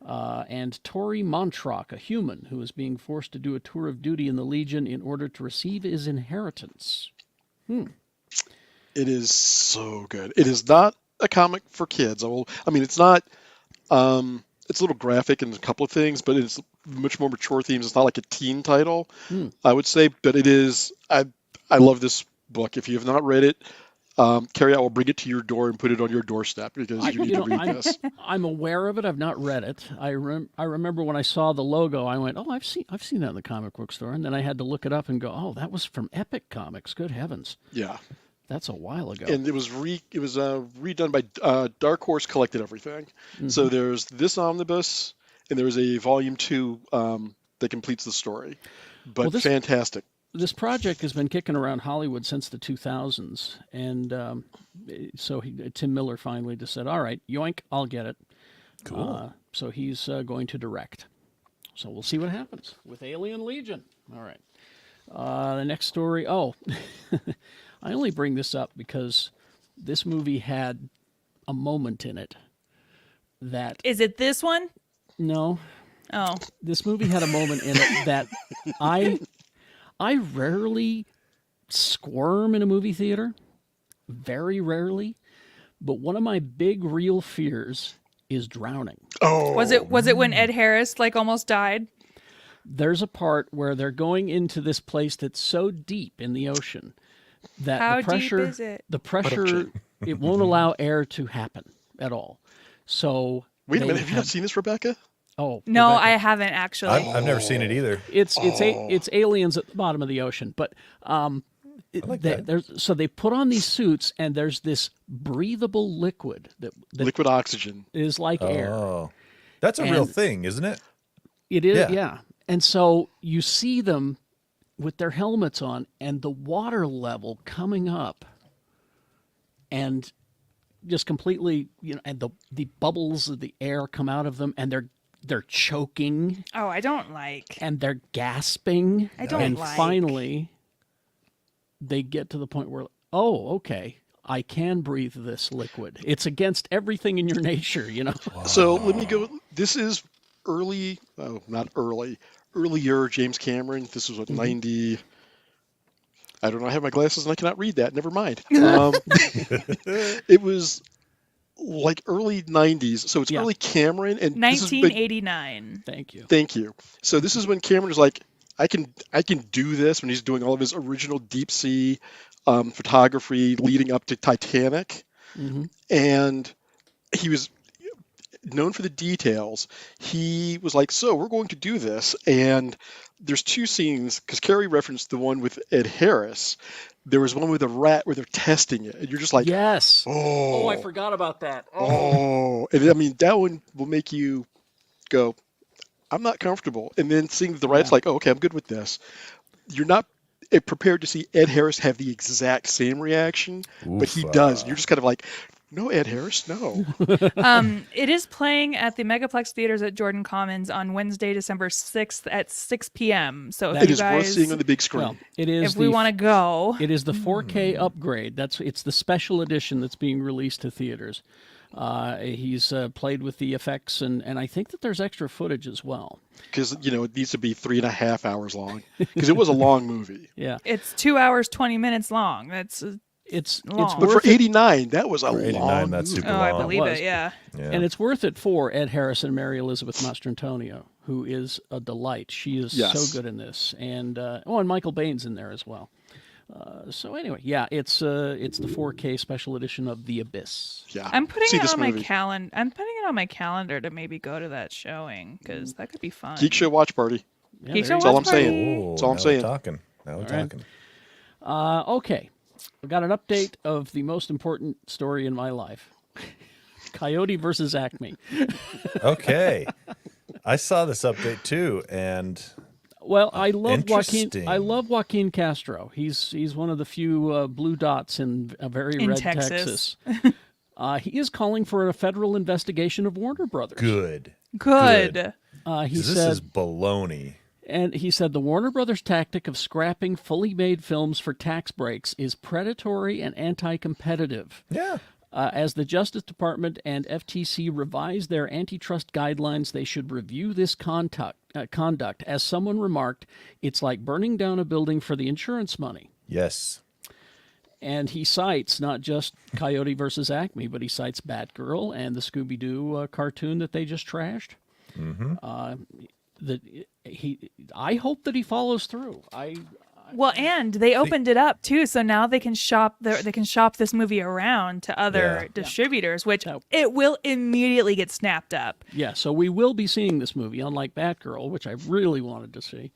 and Tori Montrock, a human who is being forced to do a tour of duty in the Legion in order to receive his inheritance. It is so good. It is not a comic for kids. It's not. It's a little graphic in a couple of things, but it's much more mature themes. It's not like a teen title, I would say, but it is. I love this book. If you have not read it, Carrie, I will bring it to your door and put it on your doorstep because you need to read this. I'm aware of it. I've not read it. I remember when I saw the logo, I went, "Oh, I've seen that in the comic book store," and then I had to look it up and go, "Oh, that was from Epic Comics. Good heavens, Yeah, that's a while ago." and it was redone by Dark Horse collected everything. So there's this omnibus, and there's a volume 2 that completes the story. But Well, this- fantastic. This project has been kicking around Hollywood since the 2000s, and so Tim Miller finally just said, "All right, yoink, I'll get it." cool. So he's going to direct. So we'll see what happens with Alien Legion. All right. The next story. Oh, I only bring this up because this movie had a moment in it that Is it this one? no, Oh, this movie had a moment in it that I rarely squirm in a movie theater, very rarely, but one of my big real fears is drowning. Oh, was it when Ed Harris almost died? There's a part where they're going into this place that's so deep in the ocean that How the pressure, deep is it? it won't allow air to happen at all. So Wait a they minute, have you not seen this, Rebecca? Oh No, Rebecca, I haven't actually. I've never seen it either. it's aliens at the bottom of the ocean, but so they put on these suits, and there's this breathable liquid that Liquid oxygen. is like air. Oh, that's a real And- thing, isn't it? It is, Yeah. yeah. And so you see them with their helmets on, and the water level coming up, and just completely, and the bubbles of the air come out of them, and they're choking, Oh, I don't like. and they're gasping. I don't and like. finally, they get to the point where, oh, okay, I can breathe this liquid. It's against everything in your nature, So let me go. This is early, not early, earlier James Cameron. This was what, 90. I don't know. I have my glasses and I cannot read that. Never mind. It was like early 90s. So it's Yeah. early Cameron. And this is 1989. Thank you. Thank you. So this is when Cameron was like, I can do this, when he's doing all of his original deep sea photography leading up to Titanic. Mm-hmm. And he was known for the details. He was like, so we're going to do this. And there's two scenes, because Carrie referenced the one with Ed Harris. There was one with a rat where they're testing it. And you're just like, Yes. oh, I forgot about that. oh. And I mean, that one will make you go, I'm not comfortable. And then seeing the rat's like, oh, okay, I'm good with this. You're not prepared to see Ed Harris have the exact same reaction, but he does. You're just kind of like, no, Ed Harris, no. It is playing at the Megaplex Theaters at Jordan Commons on Wednesday, December 6th at 6 p.m. So if It you is worth guys, seeing on the big screen. Well, it is. if we want to go, It is the 4K upgrade. It's the special edition that's being released to theaters. He's played with the effects, and I think that there's extra footage as well. Because, it needs to be 3.5 hours long. Because it was a long movie. Yeah, it's 2 hours 20 minutes long. That's it's long. But for worth it, 89, that was a For 89, long that's movie. super I long. believe was. it. Yeah. Yeah. and it's worth it for Ed Harris and Mary Elizabeth Mastrantonio, who is a delight. She is Yes. so good in this, and and Michael Baine's in there as well. So anyway, yeah, it's the 4K special edition of The Abyss. Yeah. I'm putting See it this on movie. my calendar. I'm putting it on my calendar to maybe go to that showing because that could be fun. Geekshow watch party. Yeah, Geek there Show you That's all Watch I'm saying. Party. That's all I'm now saying. We're talking. Now we're right. talking. Okay, we got an update of the most important story in my life: Coyote versus Acme. Okay. I saw this update too, and Well, I love Joaquin. Interesting. I love Joaquin Castro. He's one of the few blue dots in a very In red Texas. He is calling for a federal investigation of Warner Brothers. good. Good. Good. He 'Cause this said, is baloney. and he said the Warner Brothers tactic of scrapping fully made films for tax breaks is predatory and anti-competitive. Yeah. As the Justice Department and FTC revise their antitrust guidelines, they should review this conduct. As someone remarked, it's like burning down a building for the insurance money. Yes. And he cites not just Coyote versus Acme, but he cites Batgirl and the Scooby-Doo cartoon that they just trashed. Mm-hmm. I hope that he follows through. Well, and they opened it up too, so now they can shop this movie around to other Yeah. distributors, which Yeah. it will immediately get snapped up. Yeah, so we will be seeing this movie, unlike Batgirl, which I really wanted to see.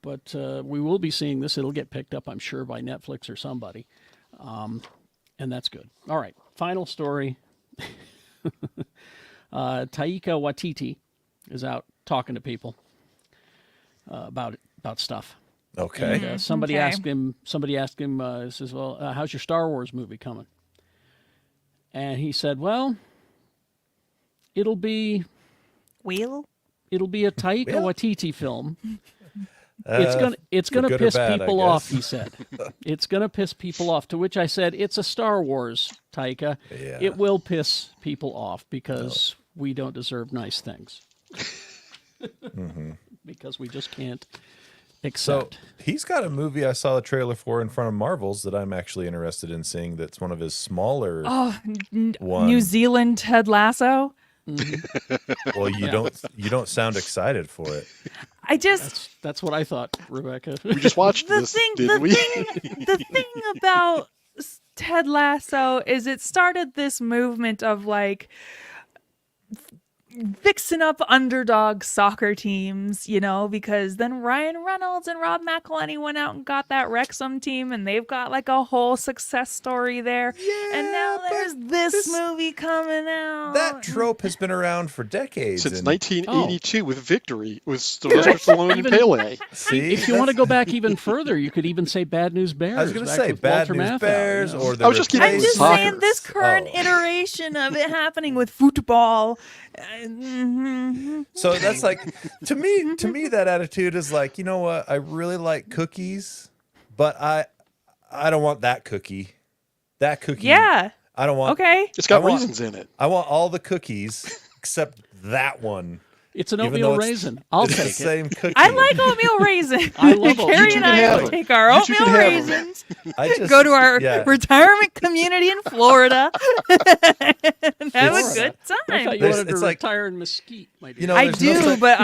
But we will be seeing this. It'll get picked up, I'm sure, by Netflix or somebody. And that's good. All right, final story. Taika Waititi is out talking to people about stuff. Okay. And, somebody Okay. asked him. Says, "Well, how's your Star Wars movie coming?" And he said, "Well, it'll be a Taika Well. Waititi film. It's gonna good or piss bad, I people off." guess. He said, "It's gonna piss people off." To which I said, "It's a Star Wars, Taika. Yeah. It will piss people off because we don't deserve nice things. Because we just can't So accept." he's got a movie I saw the trailer for in front of Marvel's that I'm actually interested in seeing. That's one of his smaller ones. New Zealand Ted Lasso. Well, you don't sound excited for it. I just That's what I thought, Rebecca. We just watched this, didn't we? the thing about Ted Lasso is it started this movement of like fixing up underdog soccer teams, you know, because then Ryan Reynolds and Rob McElhenney went out and got that Wrexham team, and they've got like a whole success story there. And now there's this movie coming out. That trope has been around for decades. Since and 1982 with Victory, with Sylvester Stallone and Pele. see, If you want to go back even further, you could even say Bad News Bears. I was going to back say with Bad Walter News Matthau, Bears you know. or the I was just kidding. I'm Hey, just soccer. saying this current Oh. iteration of it happening with football. So that's like to me that attitude is like, you know what? I really like cookies, but I don't want that cookie. That cookie. Yeah. I don't want. Okay. It's got I want- reasons in it. I want all the cookies except that one. It's an Even oatmeal though it's- raisin. I'll it's the take it. same cookie. I like oatmeal raisin. I love oatmeal. Carrie You and two can I have will it. take our You two oatmeal can have it. raisins, I just go to our yeah. retirement community in Florida, and have a It's- good I thought time. you There's- wanted to it's like- retire in Mesquite, my dear. You know, I there's no do, such- but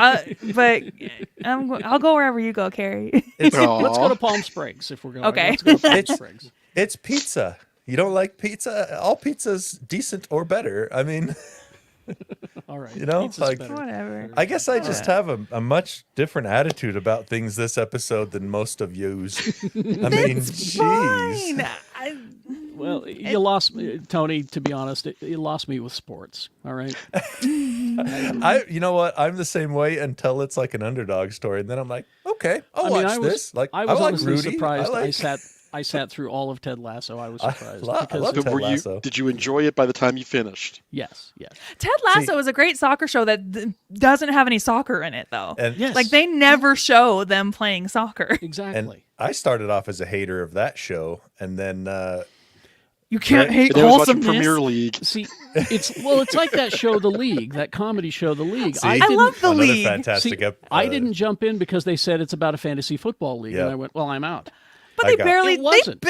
I'll go wherever you go, Carrie. Let's go Aw. to Palm Springs if we're going. Okay. Let's go to Palm It's- Springs. It's pizza. You don't like pizza? All pizza's decent or better. I mean, All right. You know, Pizza's like- better. Whatever. I guess I just have a much different attitude about things this episode than most of yous. I mean, jeez. Fine. Well, you lost me, Tony. To be honest, you lost me with sports. All right. You know what? I'm the same way until it's like an underdog story, and then I'm like, okay, I'll watch I was, this. Like, I was like honestly Rudy. surprised. I I sat through all of Ted Lasso. I was surprised. I because love But Ted Lasso. did you enjoy it by the time you finished? yes, yes, Ted Lasso is a great soccer show that doesn't have any soccer in it, though. And yes. Like they never show them playing soccer. exactly. and I started off as a hater of that show, and then You can't Right. hate And then I was watching wholesomeness. Premier League. See, it's like that show, The League, that comedy show, The League. See? I didn't- love The another League. fantastic. See, I didn't jump in because they said it's about a fantasy football league, Yeah. and I went, "Well, I'm out." But I they got- barely It wasn't.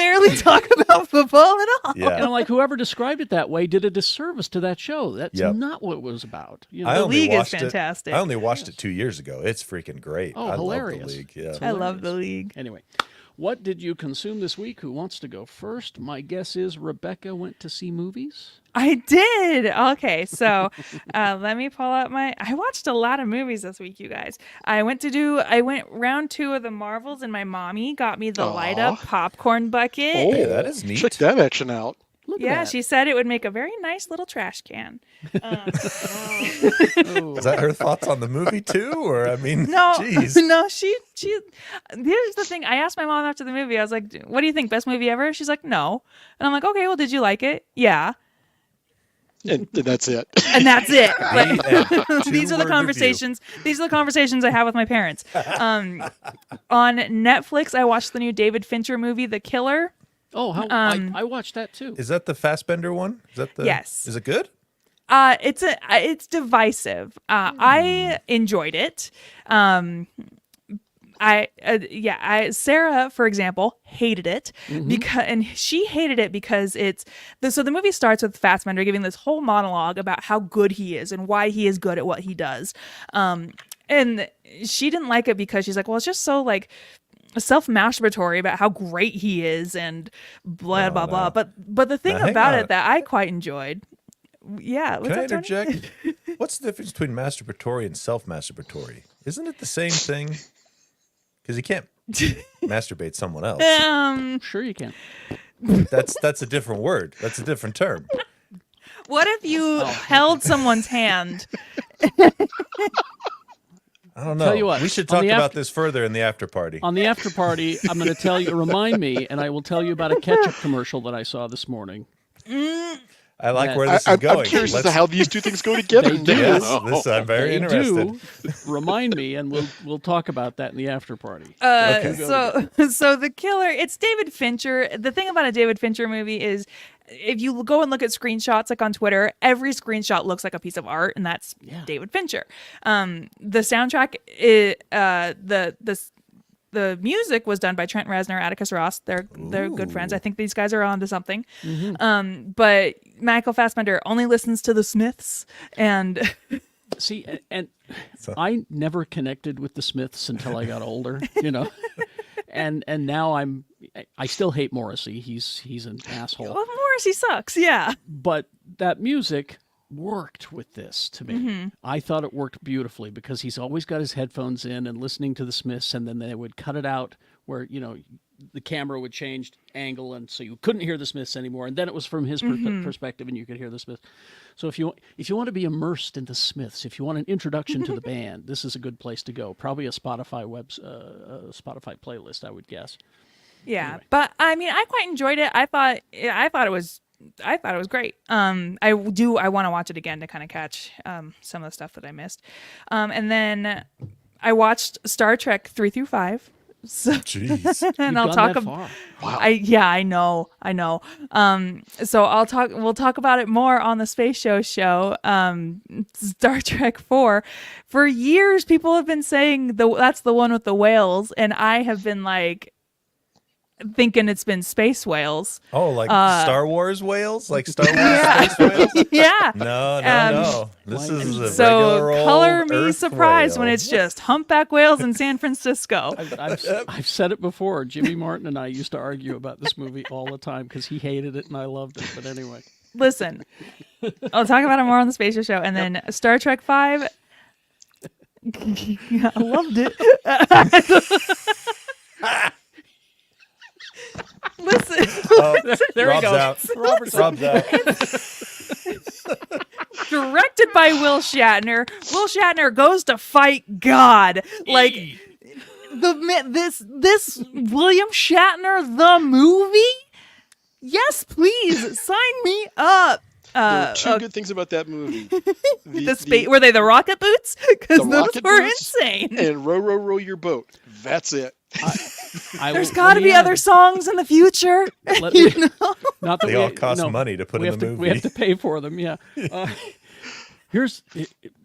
talk about football at all. Yeah. And I'm like, whoever described it that way did a disservice to that show. That's Yep. not what it was about. You know, I The only League is watched it- fantastic. I only watched it 2 years ago. It's freaking great. Oh, I hilarious. love the league. Yeah. I love The League. Anyway, what did you consume this week? Who wants to go first? My guess is Rebecca went to see movies. I did. Okay, so let me pull up I watched a lot of movies this week, you guys. I went round 2 of the Marvels, and my mommy got me the light up popcorn bucket. Oh, Hey, that is neat. Check that action out. Look Yeah, at that. she said it would make a very nice little trash can. Oh. Is that her thoughts on the movie too, or I mean, No, jeez. no, she. Here's the thing. I asked my mom after the movie. I was like, "What do you think? Best movie ever?" She's like, "No," and I'm like, "Okay, well, did you like it?" Yeah, And that's it. and that's it. Like, And these are the two-word conversations. These are the conversations I have with my parents. On Netflix, I watched the new David Fincher movie, The Killer. Oh, I watched that too. review. Is that the Fassbender one? Is that the? Yes. Is it good? It's divisive. I enjoyed it. Sarah, for example, hated it and she hated it because so the movie starts with Fassbender giving this whole monologue about how good he is and why he is good at what he does. And she didn't like it because she's like, well, it's just so like self-masturbatory about how great he is and blah blah blah. But the thing Now, hang about on. it that I quite enjoyed. Yeah, what's Can I that, Tony? interject? What's the difference between masturbatory and self-masturbatory? Isn't it the same thing? Because you can't masturbate someone else. Sure, you can. That's a different word. That's a different term. What if you held someone's hand? I don't know. Tell you what, we should on talk the about after- this further in the after party. On the after party, I'm going to tell you, remind me, and I will tell you about a ketchup commercial that I saw this morning. I like Yeah. where this is going. I'm curious as to Let's- how these two things go together. They do. Yes, now. this I'm very They interested. do. Remind me, and we'll talk about that in the after party. So The Killer, it's David Fincher. The thing about a David Fincher movie is if you go and look at screenshots like on Twitter, every screenshot looks like a piece of art, and that's David Fincher. The soundtrack, the music was done by Trent Reznor, Atticus Ross. They're good friends. I think these guys are onto something. But Michael Fassbender only listens to the Smiths, and See, and So- I never connected with the Smiths until I got older, you know. And now I still hate Morrissey. He's an asshole. Well, Morrissey sucks. Yeah. But that music worked with this to me. Mm-hmm. I thought it worked beautifully because he's always got his headphones in and listening to the Smiths, and then they would cut it out where, you know, the camera would change angle, and so you couldn't hear the Smiths anymore. And then it was from his perspective, and you could hear the Smiths. So if you want to be immersed in the Smiths, if you want an introduction to the band, this is a good place to go. Probably a Spotify Spotify playlist, I would guess. Yeah, Anyway. but I mean, I quite enjoyed it. I thought it was great. I want to watch it again to kind of catch some of the stuff that I missed. And then I watched Star Trek 3 through 5. So, Jeez. and You've I'll gone talk that about. far. I know. So we'll talk about it more on the Space Show. Star Trek 4. For years, people have been saying that's the one with the whales, and I have been like thinking it's been space whales. Oh, like Star Wars whales? Like Star Wars space whales? Yeah. No. This is a So regular old color me Earth surprised whale. when it's just humpback whales in San Francisco. I've said it before. Jimmy Martin and I used to argue about this movie all the time because he hated it and I loved it. But anyway. Listen, I'll talk about it more on the Space Show. And then Star Trek 5. Yeah, I loved it. Listen, There Rob's he goes. out. Robert's Rob's out. directed by Will Shatner. Will Shatner goes to fight God. Like this William Shatner the movie? Yes, please sign me up. There are two good things about that movie. Were they the rocket boots? Because The those rocket were boots insane. and row, row, row your boat. That's it. There's got to be other songs in the future. Not that They all cost money to put we in have the to, movie. We have to pay for them, yeah. Here's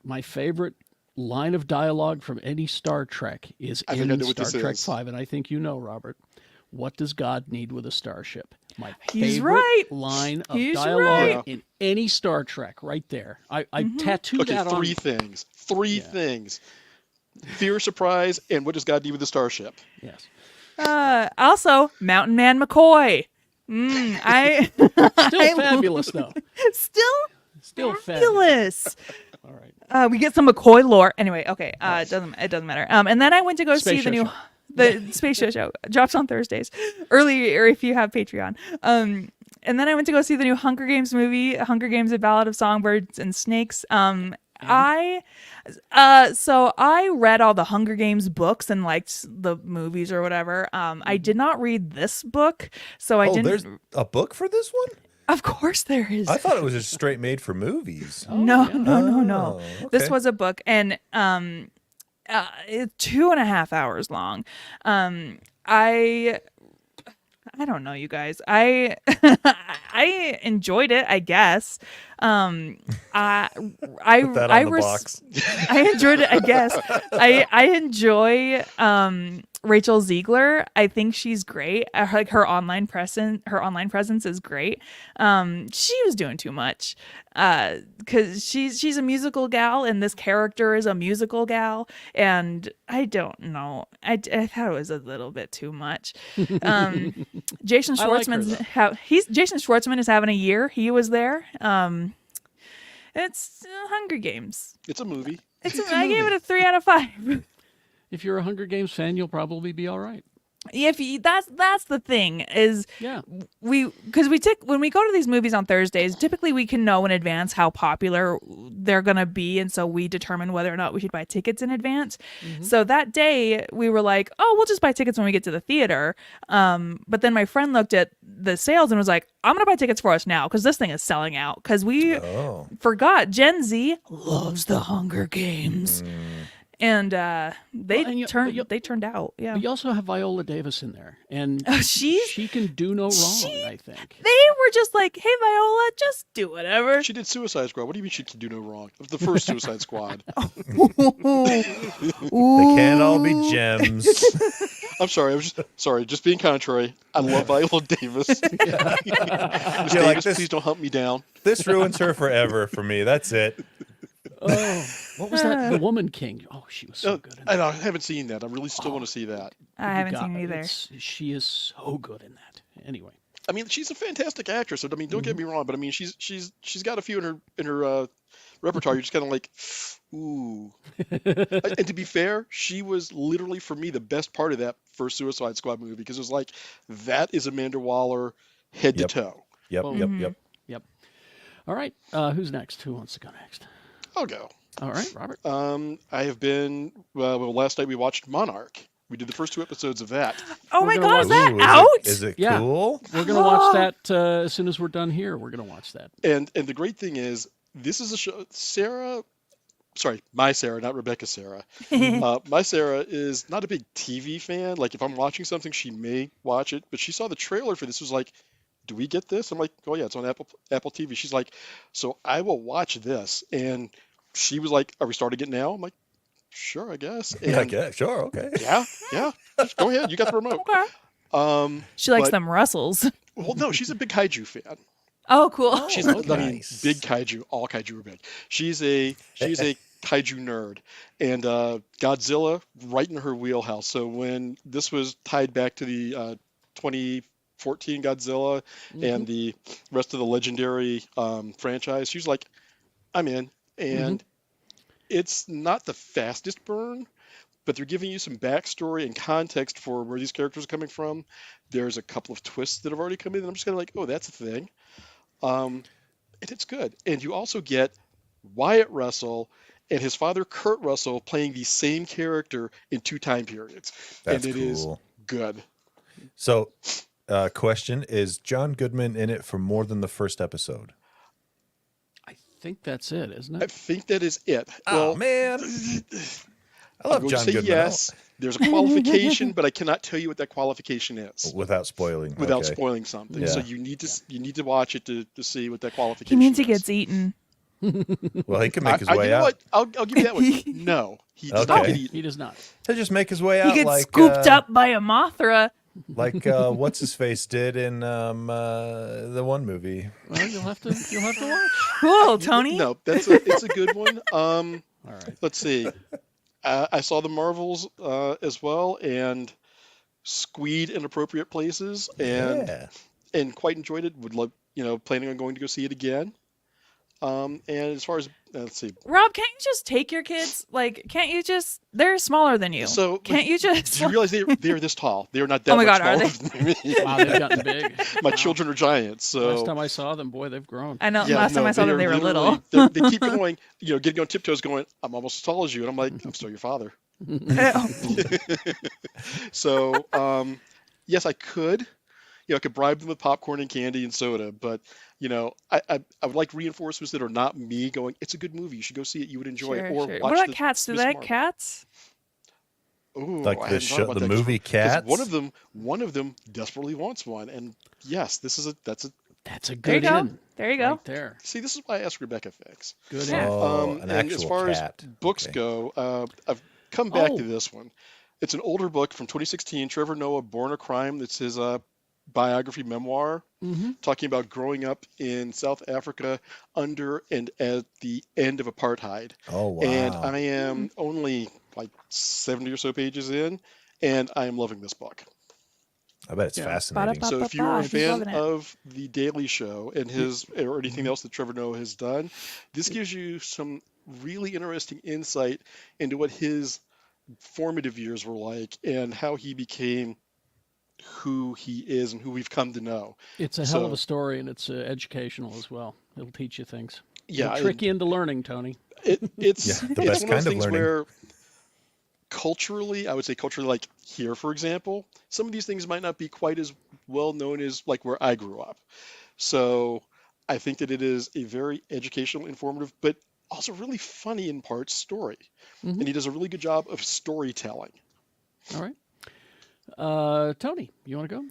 my favorite line of dialogue from any Star Trek is I think I in know what Star this Trek is. 5, and I think you know, Robert. What does God need with a starship? My He's favorite right. line of He's dialogue right. in any Star Trek, right there. I tattooed Okay, that on. three things. Three things. Fear, surprise, and what does God need with the starship? Yes. Also, Mountain Man McCoy. Still fabulous, though. Still fabulous. fabulous. All right. We get some McCoy lore. Anyway, okay. It doesn't matter. And then I went to go see Space the Show. the Space Show drops on Thursdays, early, or if you have Patreon. And then I went to go see the new Hunger Games movie, Hunger Games: A Ballad of Songbirds and Snakes. I read all the Hunger Games books and liked the movies or whatever. I did not read this book, so I didn't. There's a book for this one? Of course there is. I thought it was just straight made for movies. No. Oh, This okay. was a book, and it's 2.5 hours long. I don't know, you guys. I enjoyed it, I guess. I Put that on the box. I enjoyed it, I guess. I enjoy Rachel Ziegler. I think she's great. Like her online presence is great. She was doing too much because she's a musical gal and this character is a musical gal, and I don't know. I thought it was a little bit too much. Jason I like her, Schwartzman's Jason Schwartzman is having a year. He was there. It's Hunger Games. It's a movie. I gave it a 3 out of 5. If you're a Hunger Games fan, you'll probably be all right. That's the thing is Yeah. when we go to these movies on Thursdays, typically we can know in advance how popular they're gonna be, and so we determine whether or not we should buy tickets in advance. So that day we were like, oh, we'll just buy tickets when we get to the theater. But then my friend looked at the sales and was like, I'm gonna buy tickets for us now because this thing is selling out. Because we forgot Gen Z loves the Hunger Games. And they turned out. Yeah, But you also have Viola Davis in there, and she can do no wrong, I think. They were just like, hey, Viola, just do whatever. She did Suicide Squad. What do you mean she can do no wrong? It was the first Suicide Squad. They can't all be gems. I'm sorry. Just being contrary. I love Viola Davis. Miss Davis, like this- please don't hunt me down. This ruins her forever for me. That's it. Oh, what was that? The Woman King. Oh, she was so good in that. I haven't seen that. I really still want to see that. I haven't seen it either. She is so good in that. Anyway. I mean, she's a fantastic actress. I mean, don't get me wrong, but I mean, she's got a few in her repertoire. You're just kind of like, ooh. And to be fair, she was literally for me the best part of that first Suicide Squad movie because it was like that is Amanda Waller head to toe. Yep. Yep. All right. Who's next? Who wants to go next? I'll go. All right, Robert. I have been. Well, last night we watched Monarch. We did the first 2 episodes of that. Oh We're my gonna God, is watch- that out? Is it Yeah. cool? We're going to watch that as soon as we're done here. We're going to watch that. And the great thing is, this is a show. My Sarah, not Rebecca Sarah. My Sarah is not a big TV fan. Like if I'm watching something, she may watch it, but she saw the trailer for this. Was like, do we get this? I'm like, oh yeah, it's on Apple TV. She's like, so I will watch this. And she was like, are we starting it now? I'm like, sure, I guess. And Yeah, I guess. Sure. Okay. yeah, just go ahead. You got the remote. Okay. She likes but- them Russells. Well, no, she's a big kaiju fan. Oh, cool. She's okay. I mean, Nice. big kaiju. All kaiju are big. She's a kaiju nerd, and Godzilla right in her wheelhouse. So when this was tied back to the 2014 Godzilla and the rest of the legendary franchise, she's like, I'm in. And it's not the fastest burn, but they're giving you some backstory and context for where these characters are coming from. There's a couple of twists that have already come in, and I'm just kind of like, oh, that's a thing. And it's good. And you also get Wyatt Russell and his father, Kurt Russell, playing the same character in 2 time periods. That's and it is cool. good. So, question, is John Goodman in it for more than the first episode? I think that's it, isn't I it? think that is it. Oh, Well, man. I I'm love going John to say Goodman. yes. There's a qualification, but I cannot tell you what that qualification is Without spoiling. without okay. spoiling something. Yeah. So you need to watch it to see what that He qualification means he is. gets eaten. Well, he can make his You way know out. what? I'll give you that one. No, he does not Okay. get eaten. He does not. He'll just make his way He out gets like scooped up by a Mothra. like what's his face did in the one movie. Well, you'll have to watch. Cool, Tony. No, it's a good one. All right. Let's see. I saw the Marvels as well, and squeed in appropriate places, and quite enjoyed it. Would love, planning on going to go see it again. And as far as let's see, Rob, can't you just take your kids? Like, can't you just? They're smaller than you. So, can't you just? do you realize they're this tall? They're not that Oh my much God, are smaller than me. Wow, they've gotten big. My children are giants. So Last time I saw them, boy, they've grown. I know. yeah, last time no, I saw them, they are were little. literally- They keep going, getting on tiptoes, going, "I'm almost as tall as you," and I'm like, "I'm still your father." So, yes, I could. I could bribe them with popcorn and candy and soda, but I would like reinforcements that are not me going, "It's a good movie. You should go see it. You would enjoy it." Or watch What about the cats? Do Miss they have Marvel. cats? Ooh, Like I the hadn't thought about the that, 'cause movie 'cause Cats. One of them desperately wants one, and yes, that's a. That's a There you good go. in. There you go. Right there. See, this is why I asked Rebecca things. Good Yeah. in. Oh, an And actual as far cat. as books Okay. go, I've come back Oh. to this one. It's an older book from 2016. Trevor Noah, Born a Crime. That's his biography memoir, talking about growing up in South Africa under and at the end of apartheid. Oh wow. And I am only like 70 or so pages in, and I am loving this book. I bet it's Yeah. fascinating. So if you're a He's fan loving it. of The Daily Show and or anything else that Trevor Noah has done, this gives you some really interesting insight into what his formative years were like and how he became who he is and who we've come to know. It's a hell of So- a story, and it's educational as well. It'll teach you things. Yeah, It'll trick you into learning, Tony. it's Yeah, the it's best one of kind those of things learning. where culturally, I would say culturally, like here, for example, some of these things might not be quite as well known as like where I grew up. So I think that it is a very educational, informative, but also really funny in parts story. And he does a really good job of storytelling. All right. Tony, you want to go?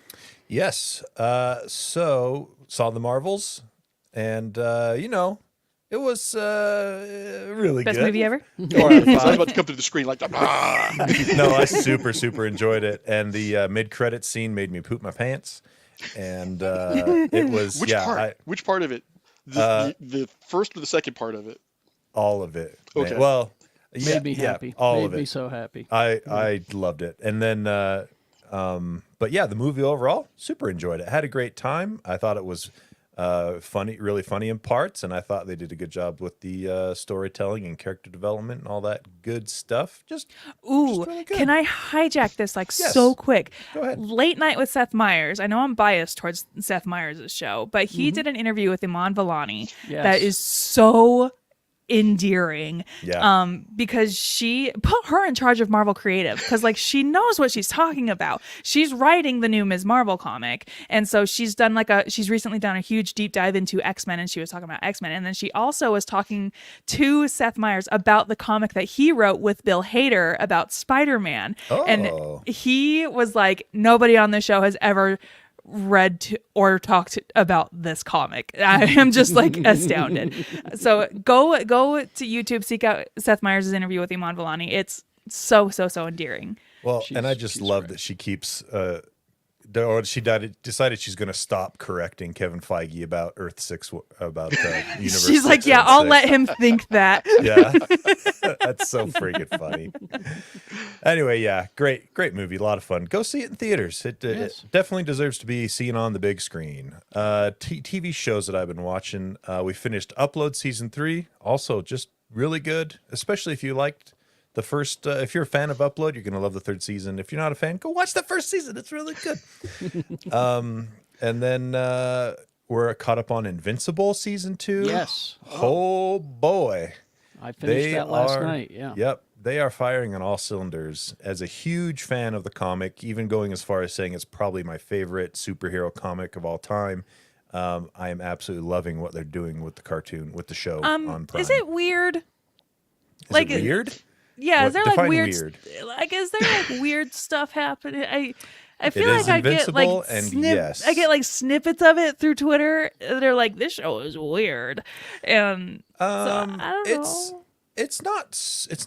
Yes. So saw the Marvels, and it was really Best good. movie ever. 4 out of So I was 5. about to come to the screen like, ah! No, I super enjoyed it, and the mid-credit scene made me poop my pants, and it was Which part? Which part of it? The first or the second part of it? all of it. Man. Okay. Well, Made me happy. all Made of me it. so happy. I loved it. And then, but yeah, the movie overall, super enjoyed it. Had a great time. I thought it was funny, really funny in parts, and I thought they did a good job with the storytelling and character development and all that good stuff. Just really good. Can I hijack this Yes. so quick? Go ahead. Late Night with Seth Meyers. I know I'm biased towards Seth Meyers' show, but he did an interview with Iman Vellani Yes. that is so endearing. Yeah. Because she put her in charge of Marvel Creative because like she knows what she's talking about. She's writing the new Ms. Marvel comic, and so she's recently done a huge deep dive into X-Men, and she was talking about X-Men, and then she also was talking to Seth Meyers about the comic that he wrote with Bill Hader about Spider-Man. And he was like, nobody on the show has ever read or talked about this comic. I am just like astounded. So go to YouTube, seek out Seth Meyers' interview with Iman Vellani. It's so endearing. Well, and I just she's love great. that she keeps, decided she's going to stop correcting Kevin Feige about Earth 6, about Universe She's like, 616. yeah, I'll let him think that. Yeah, that's so freaking funny. Anyway, yeah, great movie, a lot of fun. Go see it in theaters. It definitely deserves to be seen on the big screen. TV shows that I've been watching. We finished Upload season 3, also just really good, especially if you liked the first. If you're a fan of Upload, you're gonna love the 3rd season. If you're not a fan, go watch the 1st season. It's really good. And then we're caught up on Invincible season 2. Yes. Oh boy. I finished that last night. Yeah. Yep. They are firing on all cylinders. As a huge fan of the comic, even going as far as saying it's probably my favorite superhero comic of all time, I am absolutely loving what they're doing with the cartoon, with the show on Prime. Is it weird? Is like it weird? Yeah, What- is there like define weird, weird. like is there like weird stuff happening? I feel is like I get like Invincible, and yes. I get like snippets of it through Twitter. They're like, this show is weird, and so I don't know. It's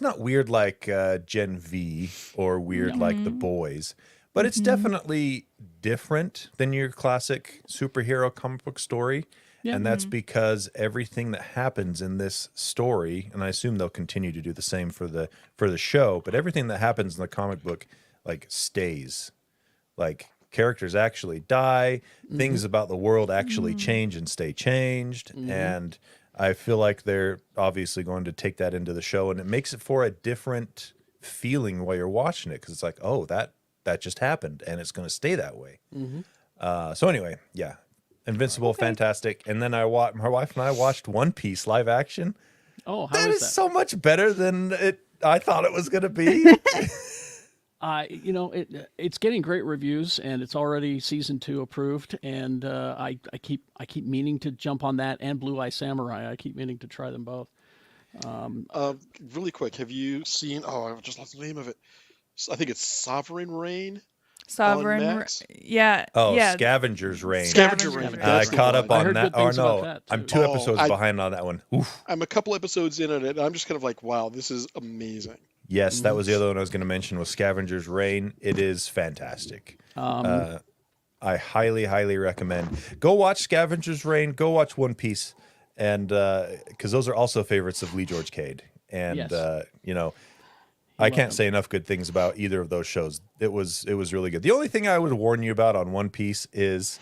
not weird like Gen V or weird like The Boys, but it's definitely different than your classic superhero comic book story. Yeah. And that's because everything that happens in this story, and I assume they'll continue to do the same for the show, but everything that happens in the comic book like stays. Like characters actually die, things about the world actually change and stay changed, and I feel like they're obviously going to take that into the show, and it makes it for a different feeling while you're watching it because it's like, oh, that just happened, and it's going to stay that way. So anyway, yeah, Invincible, fantastic. And then my wife and I watched One Piece live action. Oh, how That is is that? so much better than I thought it was going to be. It's getting great reviews, and it's already season 2 approved. And I keep meaning to jump on that and Blue Eye Samurai. I keep meaning to try them both. Really quick, have you seen? Oh, I just lost the name of it. I think it's Sovereign Reign. Sovereign, Max? yeah, Oh, yeah. Scavenger's Reign. Scavenger Scavenger Reign. Reign. I That's the caught one. up I on heard that. good Or things about no, that, I'm too. 2 Oh, episodes behind on that one. Oof. I'm a couple episodes in on it, and I'm just kind of like, wow, this is amazing. Yes, that was the other one I was going to mention was Scavenger's Reign. It is fantastic. I highly, highly recommend. Go watch Scavenger's Reign. Go watch One Piece, and because those are also favorites of Lee George Cade. And Yes. I can't say enough good things about either of those shows. It was really good. The only thing I would warn you about on One Piece is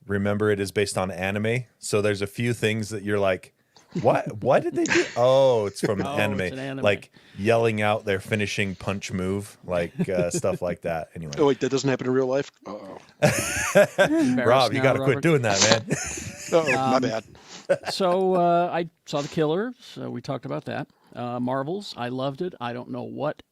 remember it is based on anime, so there's a few things that you're like, what did they do? Oh, it's from anime. it's an anime. Like yelling out their finishing punch move, like stuff like that. Anyway, Oh wait, that doesn't happen in real life. Oh, Rob, you now, got to quit Robert. doing that, man. my bad. So I saw The Killer. So we talked about that. Marvels. I loved it. I don't know what.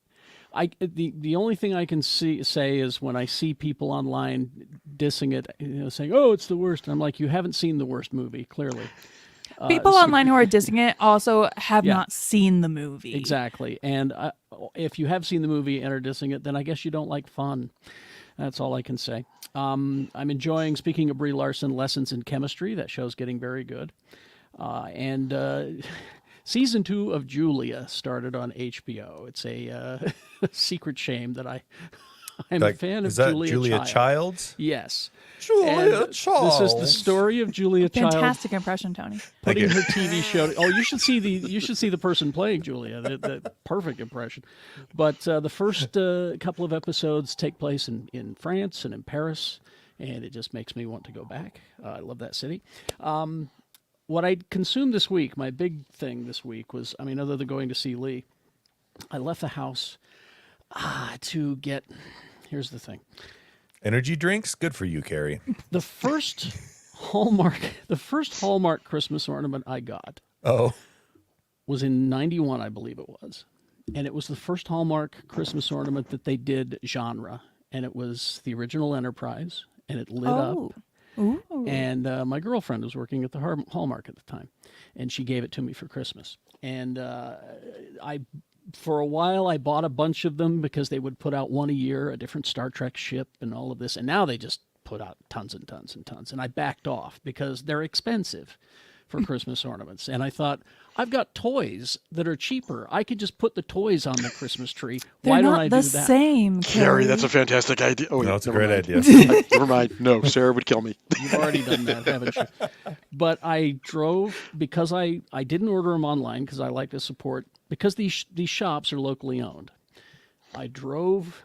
The only thing I can say is when I see people online dissing it, saying, "Oh, it's the worst," and I'm like, "You haven't seen the worst movie, clearly." People online who are dissing it also have Yeah. not seen the movie. Exactly. And if you have seen the movie and are dissing it, then I guess you don't like fun. That's all I can say. I'm enjoying, speaking of Brie Larson, Lessons in Chemistry. That show's getting very good. And season 2 of Julia started on HBO. It's a secret shame that I I'm a fan of is that Julia Childs? Yes. Julia And Childs. This is the story of Julia Child Fantastic impression, Tony. putting her TV show. Oh, you should see the person playing Julia. The perfect impression. But the first couple of episodes take place in France and in Paris, and it just makes me want to go back. I love that city. What I consumed this week, my big thing this week was, I mean, other than going to see Lee, I left the house to get. Here's the thing. Energy drinks, good for you, Carrie. The first Hallmark Christmas ornament I got Oh, was in '91, I believe it was, and it was the first Hallmark Christmas ornament that they did genre, and it was the original Enterprise, and it lit up. Ooh. And my girlfriend was working at the Hallmark at the time, and she gave it to me for Christmas. And for a while, I bought a bunch of them because they would put out one a year, a different Star Trek ship and all of this. And now they just put out tons and tons and tons. And I backed off because they're expensive for Christmas ornaments. And I thought, I've got toys that are cheaper. I could just put the toys on the Christmas tree. Why don't I do the that? same, Carrie, that's a fantastic idea. Oh, no, yeah, it's a never great mind. idea. Never mind. No, Sarah would kill me. You've already done that, haven't you? But I drove, because I didn't order them online because I like to support, because these shops are locally owned. I drove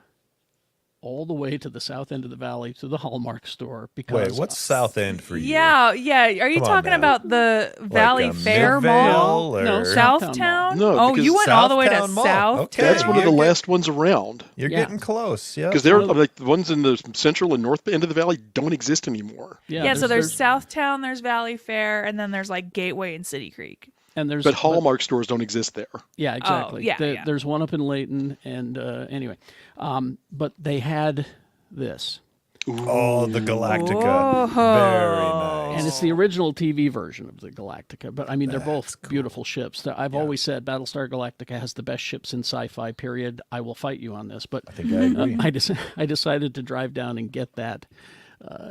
all the way to the south end of the valley to the Hallmark store because Wait, what's South End for you? Yeah. Are you Come on talking now. about the Valley a Fair Midvale Mall? or- No, Southtown? No, oh, because you went all the way to Southtown Mall. South. Okay. That's one of the You're last ones around. You're Yeah. getting close, yeah. Because they're like the ones in the central and north end of the valley don't exist anymore. Yeah, so there's Southtown, there's Valley Fair, and then there's like Gateway and City Creek. and there's But Hallmark stores don't exist there. yeah, exactly. yeah, yeah. There's one up in Layton, and anyway, but they had this. Oh, the Galactica. Whoa. Very nice. And it's the original TV version of the Galactica. But I mean, they're both beautiful ships. I've always said Battlestar Galactica has the best ships in sci-fi, period. I will fight you on this. But I think I agree. I decided to drive down and get that.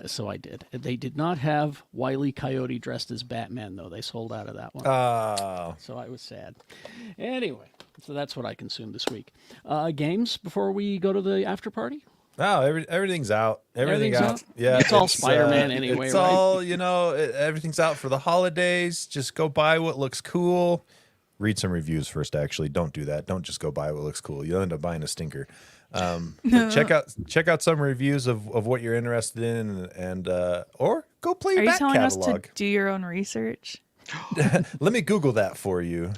So I did. They did not have Wile E. Coyote dressed as Batman, though. They sold out of that one. Oh, So I was sad. Anyway, so that's what I consumed this week. Games before we go to the after party? no, everything's out. Everything's Everything's out. out? Yeah, It's all Spider-Man anyway, It's right? all, everything's out for the holidays. Just go buy what looks cool. Read some reviews first, actually. Don't do that. Don't just go buy what looks cool. You'll end up buying a stinker. But check out some reviews of what you're interested in, and or go play your Are you back telling catalog. us to do your own research? Let me Google that for you.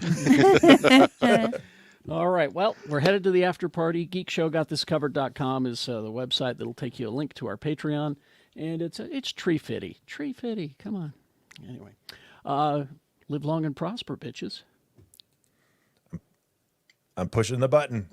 All right. Well, we're headed to the after party. GeekShowGotThisCovered.com is the website that'll take you a link to our Patreon, and it's tree fitty. Tree fitty. Come on. Anyway, live long and prosper, bitches. I'm pushing the button.